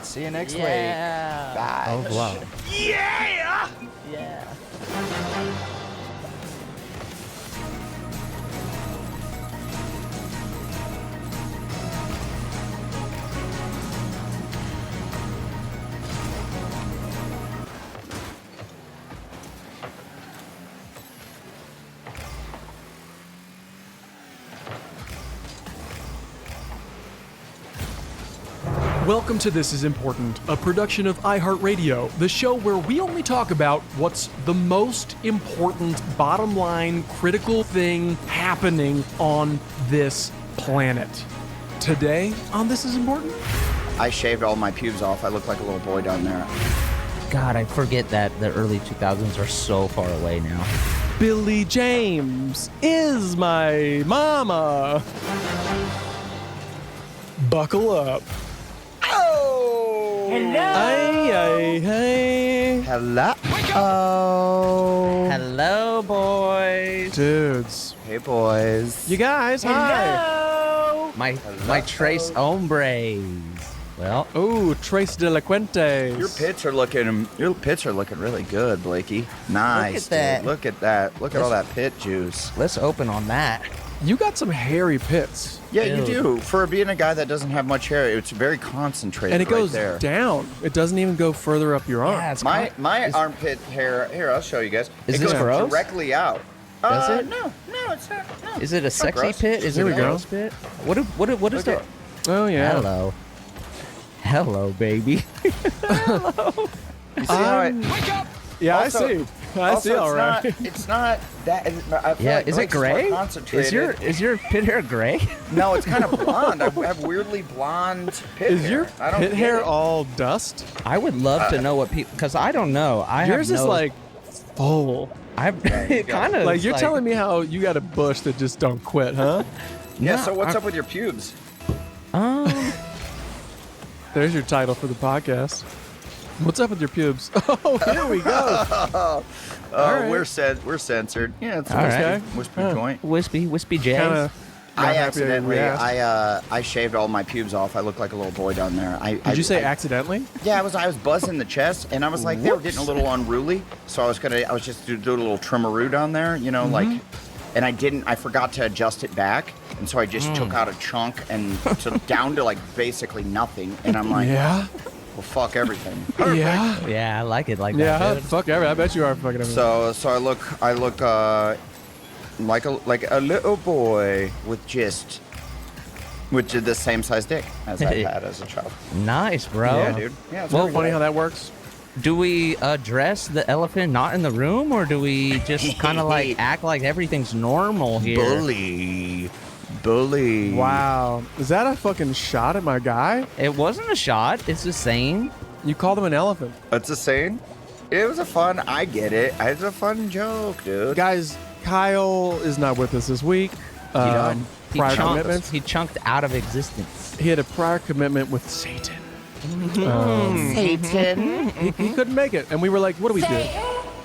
See you next week. Bye. Oh, wow. Yeah! Yeah. Welcome to This Is Important, a production of iHeartRadio, the show where we only talk about what's the most important, bottom line, critical thing happening on this planet. Today on This Is Important, I shaved all my pubes off. I look like a little boy down there. God, I forget that the early 2000s are so far away now. Billy James is my mama. Buckle up. Oh! Hey, hey. Hello. Oh. Hello, boys. Dudes. Hey, boys. You guys, hi. My Trace Hombres. Well, Oh, Trace Delinquentes. Your pits are looking really good, Blakey. Nice. Look at that. Dude. Look at that. Look at all that pit juice. let's open on that. You got some hairy pits. Yeah, you Ew. do. For being a guy that doesn't have much hair, it's very concentrated. And it goes right there. down. It doesn't even go further up your arm. Yeah, it's My armpit hair. Here, I'll show you guys. Is it this goes gross? directly out. Does it? No, it's not. No. Is it a sexy gross. pit? Is There it we a go. gross pit? What is Look the? Oh, yeah. Hello. Hello, baby. You see how it? Yeah, Also- I see. I Also, see, all right. It's not that. I feel Yeah, like is it Blake's more gray? concentrated. Is your pit hair gray? No, it's kind of blonde. I have weirdly blonde pit Is hair. your I don't pit get hair it. all dust? I would love to know what people, because I don't know. Yours is like full. I've kind of Like, you're telling me how you got a bush that just don't quit, huh? Yeah. No, So what's up with your pubes? There's your title for the podcast. What's up with your pubes? Oh, here we go. Oh, we're censored. Yeah, it's All right. whisper joint. wispy Kind jazz. of I happy accidentally, we asked. I shaved all my pubes off. I look like a little boy down there. Did you say accidentally? Yeah, I was buzzing the chest, and I was like, they were getting a little unruly, so I was just do a little trimmeroo down there, you know, like, and I forgot to adjust it back, and so I just took out a chunk and down to like basically nothing, and I'm like, Yeah. well, fuck everything. Yeah. Yeah, I like it like Yeah. that. dude. Fuck everything. I bet you are fucking everything. So I look like a little boy with the same size dick as I had as a child. Nice, bro. Yeah, dude. Yeah, it's Well, really funny good. how that works. Do we address the elephant not in the room, or do we just kind of like act like everything's normal here? Bully. Wow. Is that a fucking shot at my guy? It wasn't a shot. It's just saying. You called him an elephant. That's a saying. It was I get it. It's a fun joke, dude. Guys, Kyle is not with us this week. died. Prior commitments. He chunked out of existence. He had a prior commitment with Satan. Satan. He couldn't make it. And we were like, what do we do?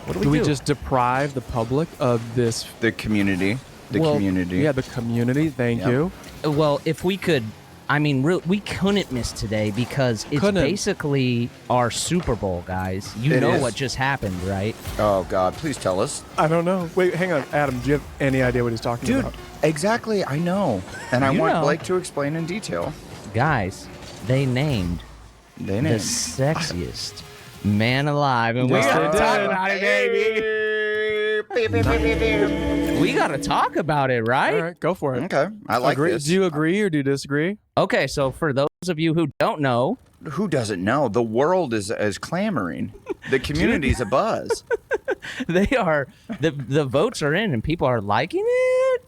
What Do we just deprive the public of this? The community. Community. Yeah, the community. Thank Yep. you. Well, if we could, I mean, we couldn't miss today because it's Couldn't. basically our Super Bowl, guys. You It know is. what just happened, right? Oh God, please tell us. I don't know. Wait, hang on. Adam, do you have any idea what he's talking Dude, about? exactly. I know. And I You want know. Blake to explain in detail. Guys, they named They the know. sexiest man alive, and we Yes, gotta they talk did. about it, baby. We gotta talk about it, right? All right, go for it. Okay, I like agree. this. Do you agree or do you disagree? Okay, so for those of you who don't know, Who doesn't know? The world is clamoring. The community's a buzz. they are the votes are in and people are liking it.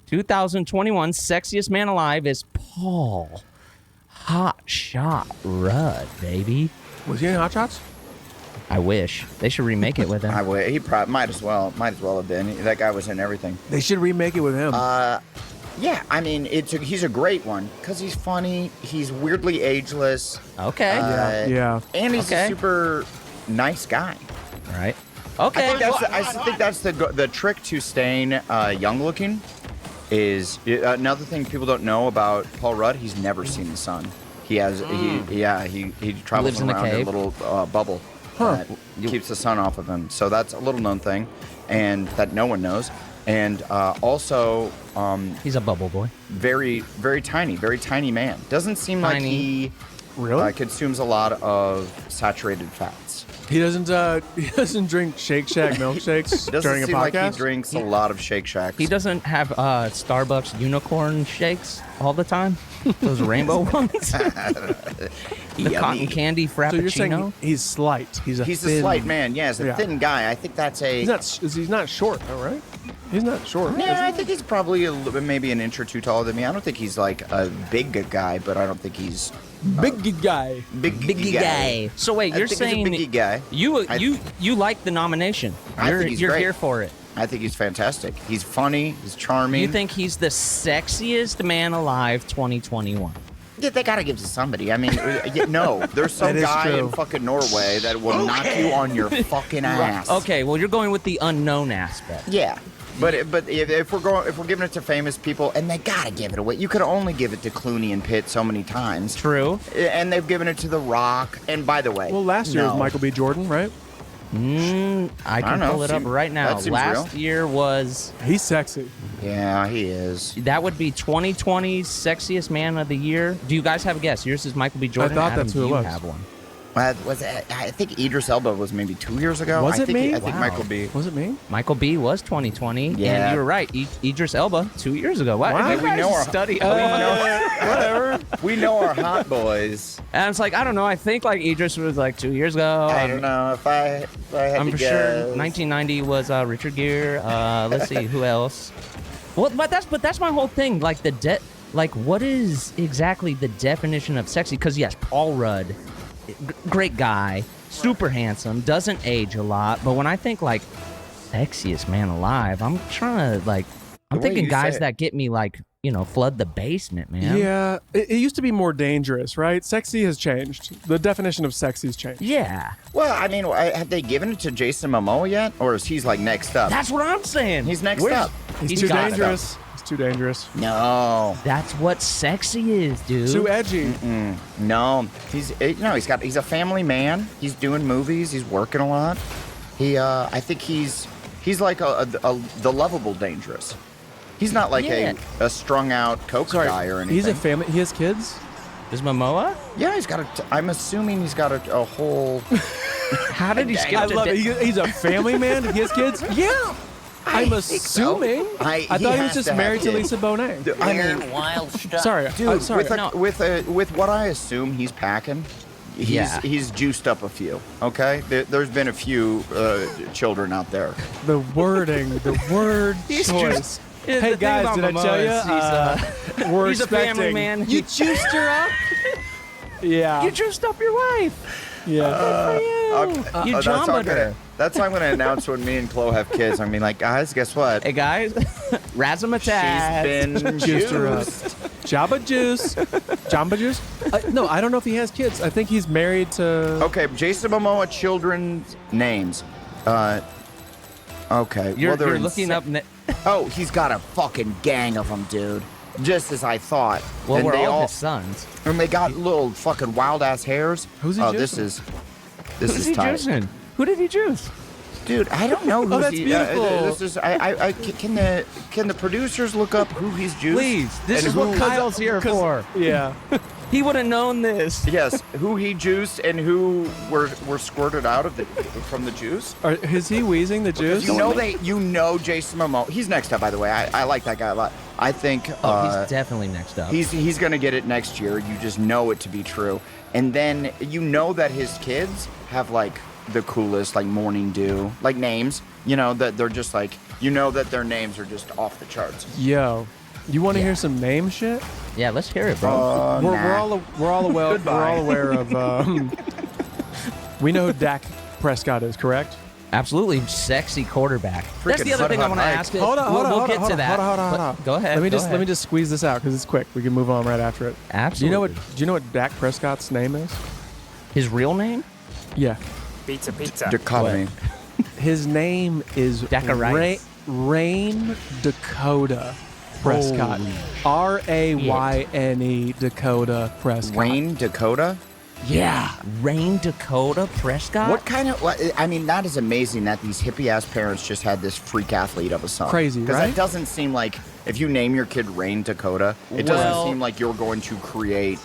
2021 sexiest man alive is Paul Hot Shot Rudd, baby. Was he in Hot Shots? I wish they should remake it with him. He probably might as well have been. That guy was in everything. They should remake it with him. Yeah, I mean, he's a great one because he's funny. He's weirdly ageless. Okay, yeah. And he's Okay. a super nice guy. right. Okay, I think that's the trick to staying young looking. Is another thing people don't know about Paul Rudd. He's never seen the sun. He travels Lives in a around in a cave. little bubble that keeps the sun off of him. So that's a little known thing, and that no one knows. And also, he's a bubble boy. very tiny man. Doesn't seem like Tiny. he Really? consumes a lot of saturated fats. He doesn't drink Shake Shack milkshakes Doesn't during a seem like he podcast. drinks a lot of Shake Shacks. He doesn't have Starbucks unicorn shakes all the time. Those rainbow ones. The cotton candy frappuccino. So you're saying he's slight. He's a He's thin, a slight man. Yeah, he's a Yeah. thin guy. I think that's a. He's not short, though, right? He's not short. Yeah, I think he's probably maybe an inch or two taller than me. I don't think he's like a big guy, but I don't think he's Big guy. big guy. So wait, I you're think he's a saying biggy guy. you like the nomination? I You're think he's you're great. here for it. I think he's fantastic. He's funny. He's charming. You think he's the sexiest man alive 2021? Yeah, they gotta give to somebody. I mean, no, there's some That is guy true. in fucking Norway that will knock you on your fucking ass. Okay, well you're going with the unknown aspect. Yeah. But if we're giving it to famous people, and they gotta give it away, you could only give it to Clooney and Pitt so many times. True. And they've given it to The Rock. And by the way, Well, last year was no. Michael B. Jordan, right? I can don't know. pull it up right now. That seems Last real. year was He's sexy. Yeah, he is. that would be 2020's sexiest man of the year. Do you guys have a guess? Yours is Michael B. Jordan. thought Adam, that's who do it you was. have one? Was it, I think Idris Elba was maybe 2 years ago. Was I it think me? I think Wow. Michael B. Was it me? Michael B. was 2020, Yeah. and you were right. Idris Elba 2 years ago. Wow, Wow. you We guys know our- study. Whatever. We know our hot boys. And it's like I don't know. I think like Idris was like 2 years ago. I don't know if I had I'm to for guess. sure 1990 was Richard Gere. Let's see who else. Well, but that's my whole thing. Like like what is exactly the definition of sexy? Because yes, Paul Rudd, great guy, super handsome, doesn't age a lot. But when I think like sexiest man alive, I'm trying to like I'm The way thinking you guys say it. that get me like flood the basement, man. Yeah. It used to be more dangerous, right? Sexy has changed. The definition of sexy has changed. Yeah, Well, I mean, have they given it to Jason Momoa yet, or is he's like next up? that's what I'm saying. He's next Where's- up. He's He's too got it. dangerous. It's too dangerous. No. That's what sexy is, dude. Too edgy. No. He's a family man. He's doing movies. He's working a lot. I think he's like the lovable dangerous. He's not like a strung out coke guy or anything. He's a family. He has kids. Is Momoa? Yeah, I'm assuming he's got a whole. How did he skip I to love it. He's a family man. He has kids. Yeah. I'm assuming. I thought he was just married to Lisa Bonet. I mean, wild stuff. Sorry, dude, sorry. with what I assume he's packing, he's juiced up a few. Okay, there's been a few children out there. The wording, the word choice. Hey guys, did I tell you? We're he's expecting. a family man. You juiced her up. Yeah. You juiced up your wife. Yeah. You jumbled her. That's how I'm gonna announce when me and Chloe have kids. I'm gonna be like, guys, guess what? Hey guys, razzmatazz. She's been Juiced her up. juiced. Jabba Juice. Jamba Juice? No, I don't know if he has kids. I think he's married to. Okay, Jason Momoa children's names. Okay. You're they're looking up. Oh, he's got a fucking gang of them, dude. Just as I thought. Well, and we're they all his sons. And they got little fucking wild ass hairs. Who's he Oh, juicing? this is tight. Who did he juice? Dude, I don't know who that's beautiful. this is. Can the producers look up who he's juiced? Please, this And is what who- Kyle's here for. Yeah. He would have known this. Yes, who he juiced and who were squirted out from the juice. Is he wheezing the juice? You know Jason Momoa. He's next up, by the way. I like that guy a lot. I think He's definitely next up. he's gonna get it next year. You just know it to be true, and then you know that his kids have like the coolest like morning dew like names. You know that they're just like that their names are just off the charts. Yo, you want to hear some name shit? Yeah, let's hear it, bro. We're all aware of. We know who Dak Prescott is, correct? Absolutely sexy quarterback. That's the other thing I want to ask. Hold on, We'll get to that. Hold But on. Go ahead. Let me just squeeze this out because it's quick. We can move on right after it. Absolutely. Do you know what Dak Prescott's name is? His real name? Yeah. Pizza. Dichotomy. His name is Dacaritis. Rain Dakota Prescott. Rayne Dakota Prescott. Wayne Dakota. Yeah. Rain Dakota Prescott? What kind of? I mean, that is amazing that these hippie ass parents just had this freak athlete of a son. Crazy, Because right? that doesn't seem like if you name your kid Rain Dakota, it Well- doesn't seem like you're going to create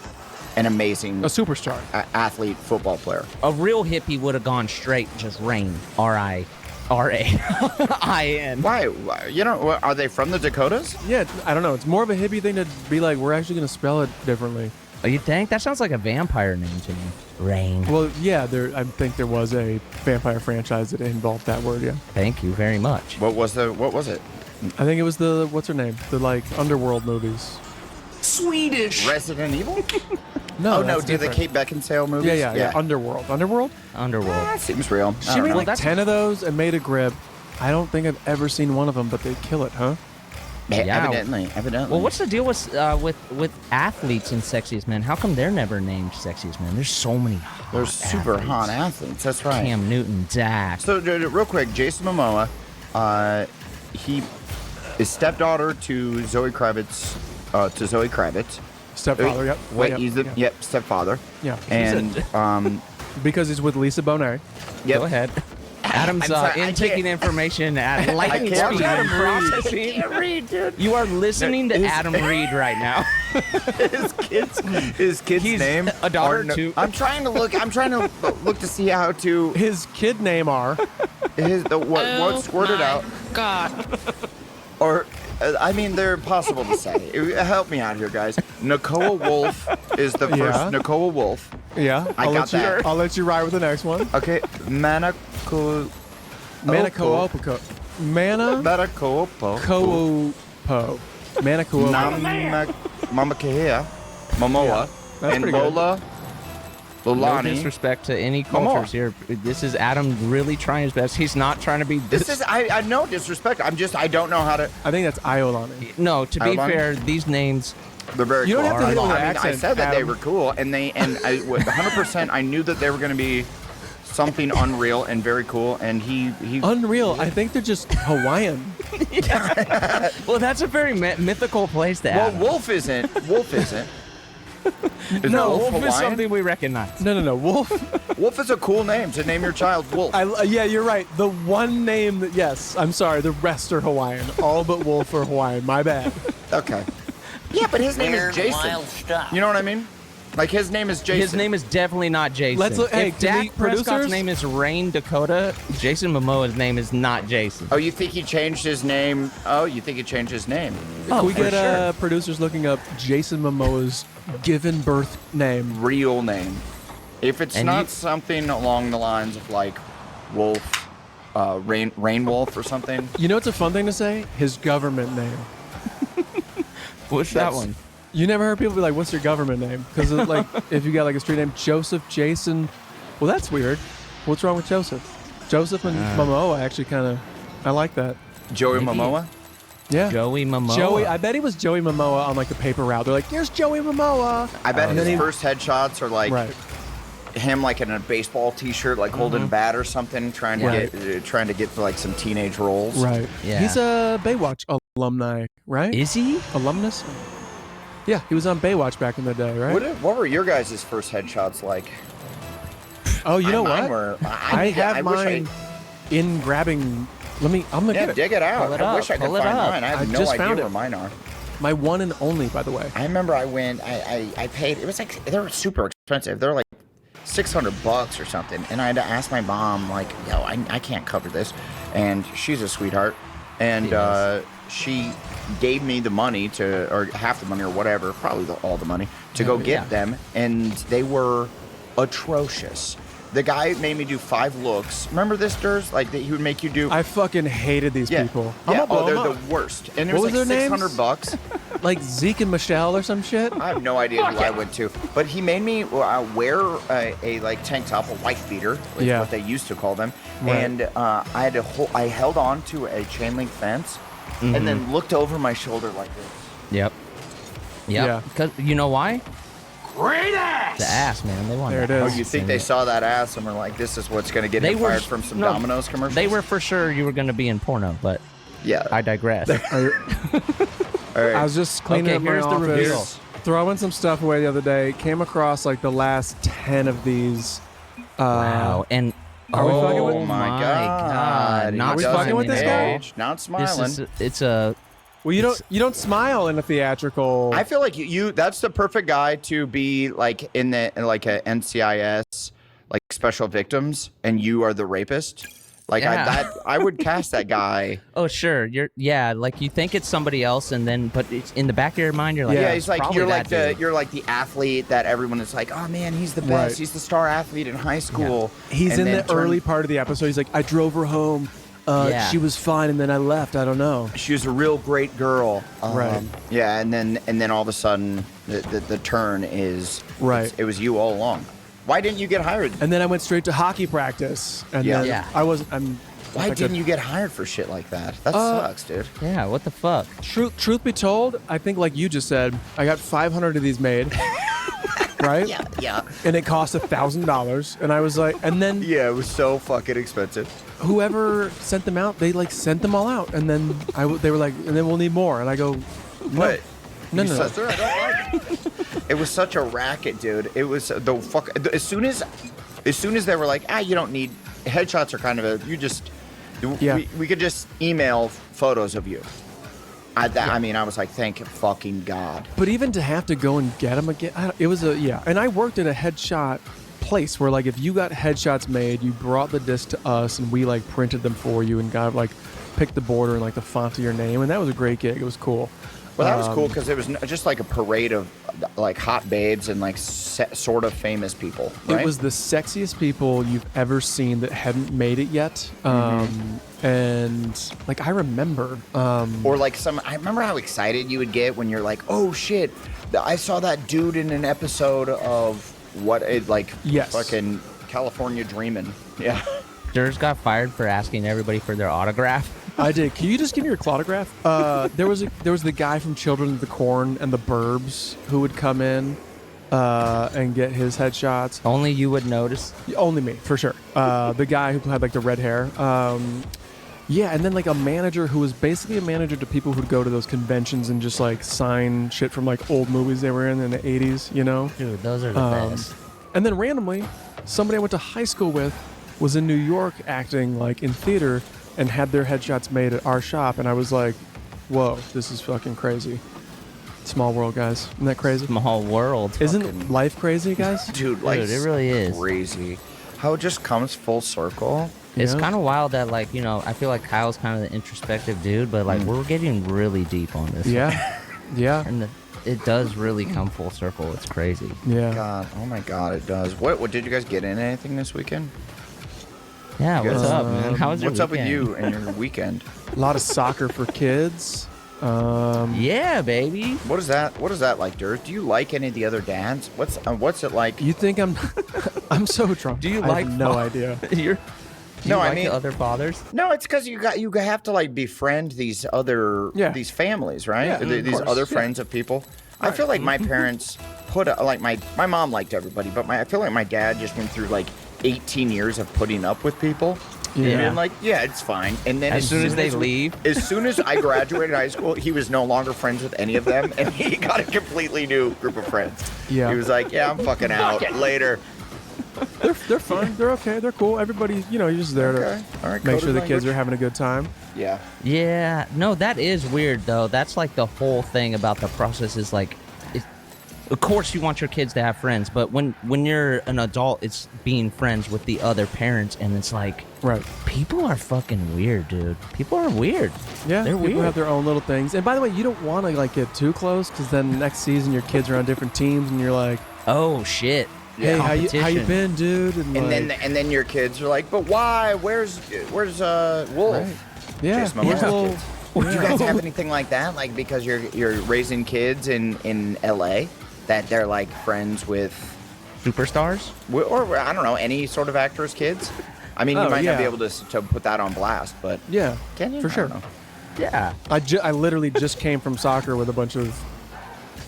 an amazing A superstar. athlete football player. A real hippie would have gone straight just Rain. R-I-R-A-I-N. Why? You know, are they from the Dakotas? Yeah, I don't know. It's more of a hippie thing to be like, we're actually going to spell it differently. Oh, you think? That sounds like a vampire name to me. Rain. Well, yeah, I think there was a vampire franchise that involved that word, yeah. Thank you very much. What was it? I think it was what's her name? The, like, Underworld movies. Swedish. Resident Evil? No, Oh no, that's do the different. Kate Beckinsale movies? Yeah. Underworld. Underworld? Underworld. That seems real. I She don't made know. like 10 of those and made a grip. I don't think I've ever seen one of them, but they kill it, huh? Yeah. Evidently. Well, what's the deal with athletes in Sexiest Men? How come they're never named Sexiest Men? There's so many hot They're super athletes. hot athletes. That's right. Cam Newton, Dak. So, real quick, Jason Momoa, he is stepdaughter to Zoe Kravitz. Stepfather, yep. Wait, Yep, he's the yep. stepfather. Yeah. And Because he's with Lisa Bonet. yep. Go ahead. Adam's I'm sorry, I taking can't- information at lightning can't speed. read. Processing. You are listening to Adam Reed right now. His kid's He's name. a daughter are no- to- I'm trying to look to see how to His kid name are. what squirted out. God. Or, I mean, they're impossible to say. Help me out here, guys. Nakoa Wolf is the first. Yeah. Nakoa Wolf. Yeah. I got that. I'll let you ride with the next one. Okay, Manako. Manakoopo. Manakoopo. Manakoopo. Manakoopo. Mamakehea. Momoa. that's And pretty good. Lola. No Lolani. disrespect to any cultures here. This is Adam really trying his best. He's not trying to be. This is I no disrespect. I don't know how to. I think that's Iolani. No, to be Iolani? fair, these names. They're very You don't cool. have to hit it with I an mean, I accent, said that they Adam. were cool, and 100%. I knew that they were going to be something unreal and very cool, and he Unreal. I think they're just Hawaiian. Well, that's a very mythical place to well, have. Wolf isn't. Wolf isn't. Is No, Wolf Wolf is Hawaiian? something we recognize. No. Wolf. Wolf is a cool name to name your child Wolf. Yeah, you're right. The one name that, yes, I'm sorry. The rest are Hawaiian. All but Wolf are Hawaiian. My bad. Okay. Yeah, but his name is Jason. You know what I mean? Like his name is Jason. His name is definitely not Jason. Let's look- hey, if can we- Dak Prescott's producers? name is Rain Dakota, Jason Momoa's name is not Jason. Oh, you think he changed his name? Oh, you think he changed his name? Can we for get sure. producers looking up Jason Momoa's given birth name? Real name. If it's And not you- something along the lines of like Wolf, Rain Wolf or something. You know what's a fun thing to say? His government name. What's that one? You never heard people be like, "What's your government name?" Because like, if you got like a street name, Joseph, Jason. Well, that's weird. What's wrong with Joseph? Joseph and Momoa actually kind of. I like that. Joey Maybe. Momoa. Yeah. Joey Momoa. Joey. I bet he was Joey Momoa on like the paper route. They're like, "Here's Joey Momoa." I bet And his then he- first headshots are like Right. him like in a baseball T-shirt, like holding a bat or something, trying to Right. get like some teenage roles. Right. Yeah. He's a Baywatch alumni, right? Is he? Alumnus. Yeah, he was on Baywatch back in the day, right? What were your guys' first headshots like? Oh, you know Mine what? were- I need to- have wish mine in grabbing. I'm gonna Yeah, get it. dig it out. Pull it I up, wish I could pull it find up. mine. I have I no just idea found where it. mine are. My one and only, by the way. I remember I went. I paid. It was like they were super expensive. They were like $600 or something. And I had to ask my mom, like, yo, I can't cover this. And she's a sweetheart. And she gave me the money to, or half the money or whatever, probably all the money, to go get them. And they were atrocious. The guy made me do 5 looks. Remember this, Durs? Like, he would make you do. I fucking hated these people. I'm Yeah. gonna blow Oh, they're them up. the worst. And it What was was like their names? $600. Like Zeke and Michelle or some shit. I have no idea who I went to, but he made me wear a like tank top, a wife beater, is Yeah. what they used to call them, Right. and I had to I held on to a chain link fence, and then looked over my shoulder like this. Yep. Yeah. Because you know why? Great ass. The ass, man. They want. There it that is. Oh, you think they saw that ass and were like, "This is what's going to get They him were fired from some no, Domino's commercials"? They were for sure you were going to be in porno, but Yeah. I digress. All right. I was just cleaning Okay, up my here's the office, reveal. throwing some stuff away the other day. Came across like the last 10 of these. Wow. And Are we fucking with- Oh my God! Not Are we doesn't fucking with this guy? age, Not This smiling. is it's a Well, you don't smile in a theatrical. I feel like you that's the perfect guy to be like in like a NCIS like special victims, and you are the rapist. Like Yeah. I would cast that guy. oh sure like you think it's somebody else and then but it's in the back of your mind you're like Yeah, "Oh, he's like probably you're like that dude." you're like the athlete that everyone is like, oh man, he's the best. Right. He's the star athlete in high school. He's And in then the early part of the episode. He's like, I drove her home. Yeah. She was fine, and then I left. I don't know. She was a real great girl. Right. Yeah, and then all of a sudden the turn is Right. It was you all along. Why didn't you get hired? And then I went straight to hockey practice, and Yeah. then Yeah. I wasn't. I'm. Why like didn't a- you get hired for shit like that? That Uh, sucks, dude. yeah what the fuck Truth be told, I think like you just said, I got 500 of these made. Right? Yeah. And it cost $1,000, and I was like, and then Yeah, it was so fucking expensive. whoever sent them out, they like sent them all out, and then they were like, and then we'll need more, and I go, What? No, You no, said, "Sir, I don't like it." It was such a racket, dude. It was the fuck. As soon as they were like, you don't need headshots are kind of a you just. Yeah. We could just email photos of you. I mean, I was like, thank fucking God. But even to have to go and get them again, it was and I worked at a headshot place where like if you got headshots made, you brought the disc to us and we like printed them for you and got like picked the border and like the font of your name, and that was a great gig. It was cool. Well, that was cool because it was just like a parade of like hot babes and like sort of famous people. Right? It was the sexiest people you've ever seen that hadn't made it yet. And like I remember, Or like I remember how excited you would get when you're like, oh shit, I saw that dude in an episode of Yes. fucking California Dreamin'. Yeah. Durs got fired for asking everybody for their autograph I did. Can you just give me your clautograph? There was the guy from Children of the Corn and the Burbs who would come in, and get his headshots. Only you would notice. Only me, for sure. The guy who had like the red hair. Yeah, and then like a manager who was basically a manager to people who'd go to those conventions and just like sign shit from like old movies they were in the 80s, you know? Dude, those are the best. And then randomly, somebody I went to high school with was in New York acting like in theater and had their headshots made at our shop. And I was like, whoa, this is fucking crazy. Small world, guys. Isn't that crazy? Small world. Isn't life crazy, guys? Dude, like, Dude, it really is. crazy. How it just comes full circle. It's Yeah. kind of wild that, like, you know, I feel like Kyle's kind of the introspective dude, but, like, we're getting really deep on this. Yeah. Yeah. And it does really come full circle. It's crazy. Yeah. God, oh my God, it does. What did you guys get into anything this weekend? Yeah, You what's guys- up, man? How was your What's up with weekend? you and your weekend? A lot of soccer for kids. Yeah, baby. What is that? What is that like, Dirt? Do you like any of the other dads? What's it like? You think I'm I'm so drunk. Do you I like have no idea. You're, do No, you I like mean- the other fathers? No, it's because you have to like befriend these other Yeah. these families, right? Yeah, These of course. other Yeah. friends of people. I feel like my parents put like my mom liked everybody, but I feel like my dad just went through like 18 years of putting up with people. Yeah. And then like, yeah, it's fine. And then As soon as they leave. as soon as I graduated high school, he was no longer friends with any of them, and he got a completely new group of friends. Yeah. He was like, yeah, I'm fucking out later. They're fine. They're okay. They're cool. Everybody, you know, you're just there Okay. to All right, make coded sure the kids language. are having a good time. Yeah. Yeah. No, that is weird, though. That's like the whole thing about the process is like, of course you want your kids to have friends, but when you're an adult, it's being friends with the other parents, and it's like, Right. people are fucking weird, dude. People are weird. Yeah. They're people weird. have their own little things. And by the way, you don't want to like get too close because then next season your kids are on different teams and you're like, Oh shit. hey, how you Competition. been, dude? And then your kids are like, but why? Where's Wolf? Right. Yeah. Jason Here's Momoa's a little. kids. Do you guys have anything like that? Like because you're raising kids in LA that they're like friends with, Superstars? or I don't know, any sort of actors' kids. I mean, you Oh, might not be yeah. able to put that on blast, but Yeah. can you? For I sure. don't know. Yeah. I literally just came from soccer with a bunch of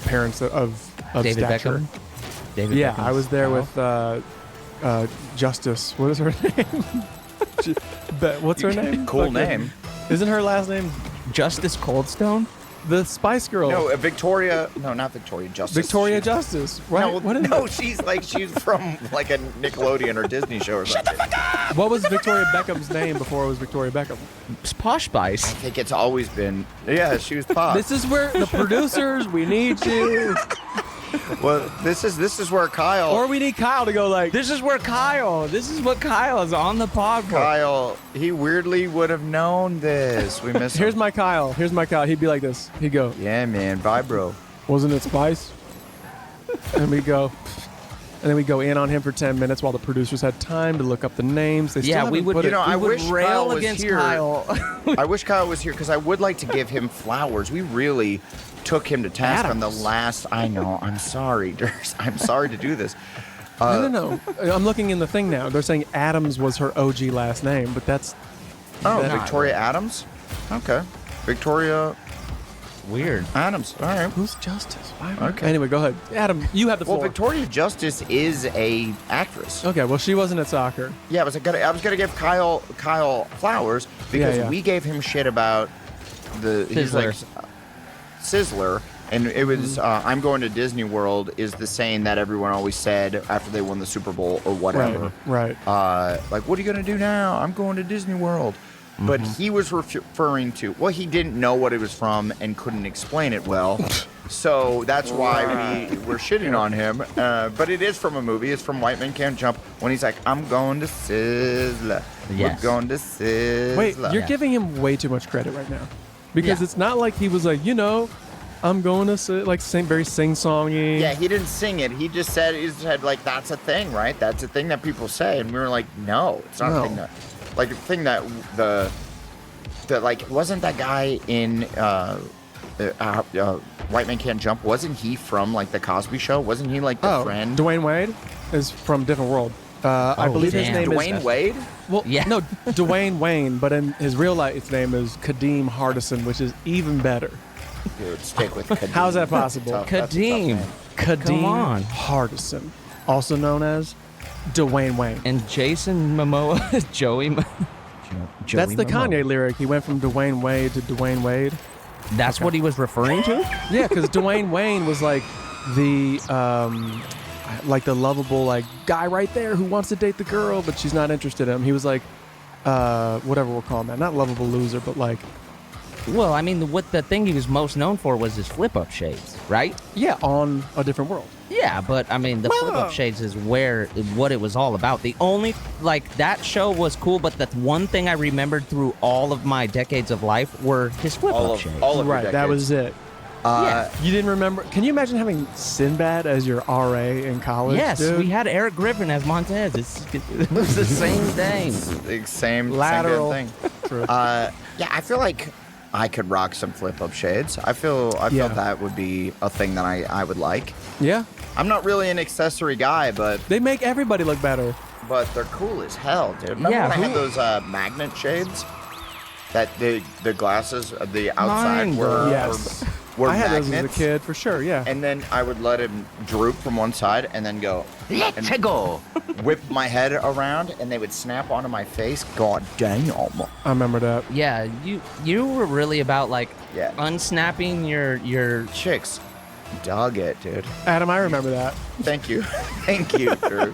parents of David stature. Beckham? David Yeah, Beckham's I was there pal. with Justice. What is her name? What's her name? Cool Fucking- name. Isn't her last name Justice Coldstone? the Spice Girl? No, Victoria. No, not Victoria. Justice. Victoria She- Justice. Right? No, What is no, it? she's from like a Nickelodeon or Disney show or something. What was Victoria Beckham's name before it was Victoria Beckham? It's Posh Spice. I think it's always been. Yeah, she was pop. This is where the producers. We need you, Well, this is where Kyle. or we need Kyle to go like. This is where Kyle. This is what Kyle is on the pod for. Kyle, he weirdly would have known this. We miss Here's him. my Kyle. Here's my Kyle. He'd be like this. He'd go, Yeah, man. Bye, bro. wasn't it Spice? And we go, and then we go in on him for 10 minutes while the producers had time to look up the names. They still Yeah, we haven't would. put You know, we I would wish rail Kyle was against here. Kyle. I wish Kyle was here because I would like to give him flowers. We really took him to task on the Adams. last. I know. I'm sorry, Durs. I'm sorry to do this. No. I'm looking in the thing now. They're saying Adams was her OG last name, but that's Oh, That- Victoria Adams. Okay, Victoria Weird. Adams. All right. who's Justice? Why? Okay. Anyway, go ahead. Adam, you have the Well, floor. Victoria Justice is a actress. Okay, well, she wasn't at soccer. Yeah, I was gonna give Kyle flowers because Yeah. we gave him shit about he's like Sizzler, and it was I'm going to Disney World is the saying that everyone always said after they won the Super Bowl or whatever. Right. Like, what are you gonna do now? I'm going to Disney World. But he was referring to, well, he didn't know what it was from and couldn't explain it well. So that's why we were shitting on him. But it is from a movie. It's from White Men Can't Jump when he's like, I'm going to Sizzler. Yes. We're going to Sizzler. Wait, you're Yeah. giving him way too much credit right now. Because Yeah. it's not like he was like, I'm going to sing very sing-songy. Yeah, he didn't sing it. He just said like, that's a thing, right? That's a thing that people say. And we were like, no, it's not No. a thing that, like, the thing that like, wasn't that guy in White Man Can't Jump? Wasn't he from like the Cosby Show? Wasn't he like the friend? Dwayne Wade is from Different World. I believe his damn. name Dwayne is Wade? Well, Yeah. no, Dwayne Wayne, but in his real life name is Kadeem Hardison, which is even better. Dude, stick with Kadeem. How's that possible? That's a tough Kadeem. name. Kadeem on. Hardison, also known as Dwayne Wayne. And Jason Momoa, Joey. That's the Kanye lyric. He went from Dwayne Wade to Dwayne Wade. That's what he was referring to? Yeah, because Dwayne Wayne was like the lovable like guy right there who wants to date the girl, but she's not interested in him. He was like, whatever we'll call him that. Not lovable loser, but like. Well, I mean, what the thing he was most known for was his flip-up shades, right? Yeah, on a different world. Yeah, but I mean, the flip-up shades is what it was all about. The only, like, that show was cool, but the one thing I remembered through all of my decades of life were his flip-up shades. All of your Right, that decades. was it. Yeah. You didn't remember? Can you imagine having Sinbad as your RA in college? Yes, dude? we had Eric Griffin as Montez. It was the same thing. Same Lateral. thing. Yeah, I feel like I could rock some flip-up shades. I feel Yeah. that would be a thing that I would like. Yeah, I'm not really an accessory guy, but they make everybody look better. they're cool as hell, dude. Remember Yeah, when I had those magnet shades? That the glasses, the outside Mine, were, Yes. were I had magnets. those as a kid, for sure, yeah. And then I would let him droop from one side and then go, let's go. Whip my head around and they would snap onto my face. God damn. I remember that. Yeah, you were really about, like, Yeah. unsnapping your Chicks dug it, dude. Adam, I remember that. Thank you. Thank you, Drew.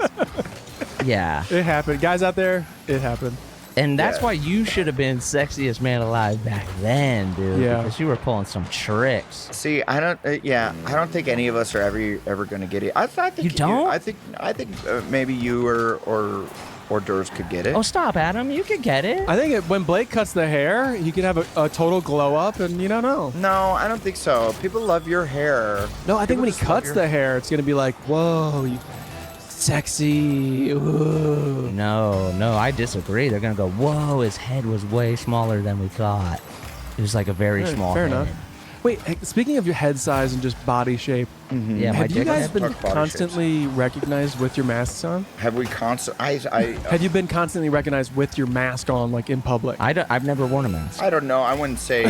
yeah. It happened. Guys out there, it happened. And that's Yeah. why you should have been sexiest man alive back then, dude. Yeah. Because you were pulling some tricks. See, I don't. I don't think any of us are ever going to get it. I think You don't? I think maybe you or Durs could get it. Oh, stop, Adam. You could get it. I think when Blake cuts the hair, he could have a total glow up, and you don't know. No, I don't think so. People love your hair. No, I think People when he just love cuts your- the hair, it's gonna be like, whoa, you sexy. Ooh. No, I disagree. They're gonna go, whoa, his head was way smaller than we thought. It was like a very small Fair head. enough. Wait, hey, speaking of your head size and just body shape, Yeah, my have you dick guys head. been Talk body constantly recognized with your masks on? Have we constant? Have you been constantly recognized with your mask on, like in public? I've never worn a mask. I don't know. I wouldn't say.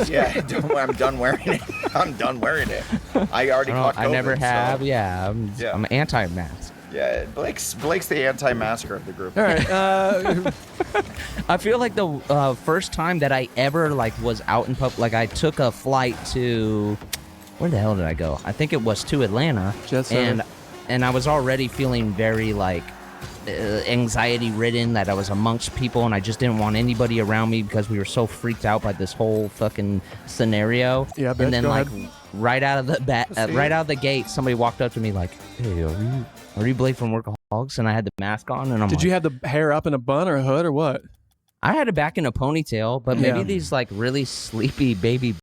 Yeah, I'm done wearing it. I'm done wearing it. I already caught I never COVID, so- have. Yeah, Yeah. I'm anti-mask. Yeah, Blake's the anti-masker of the group. All right. I feel like the first time that I ever was out in public, like I took a flight to, where the hell did I go? I think it was to Atlanta, Jet setter. and I was already feeling very anxiety ridden that I was amongst people and I just didn't want anybody around me because we were so freaked out by this whole fucking scenario. Yeah, bitch, and then go like ahead. right out of the gate, somebody walked up to me like, "Hey, are you Blake from Workaholics?" And I had the mask on, and I'm Did like, you have the hair up in a bun or a hood or what? I had it back in a ponytail, but maybe Yeah. these really sleepy baby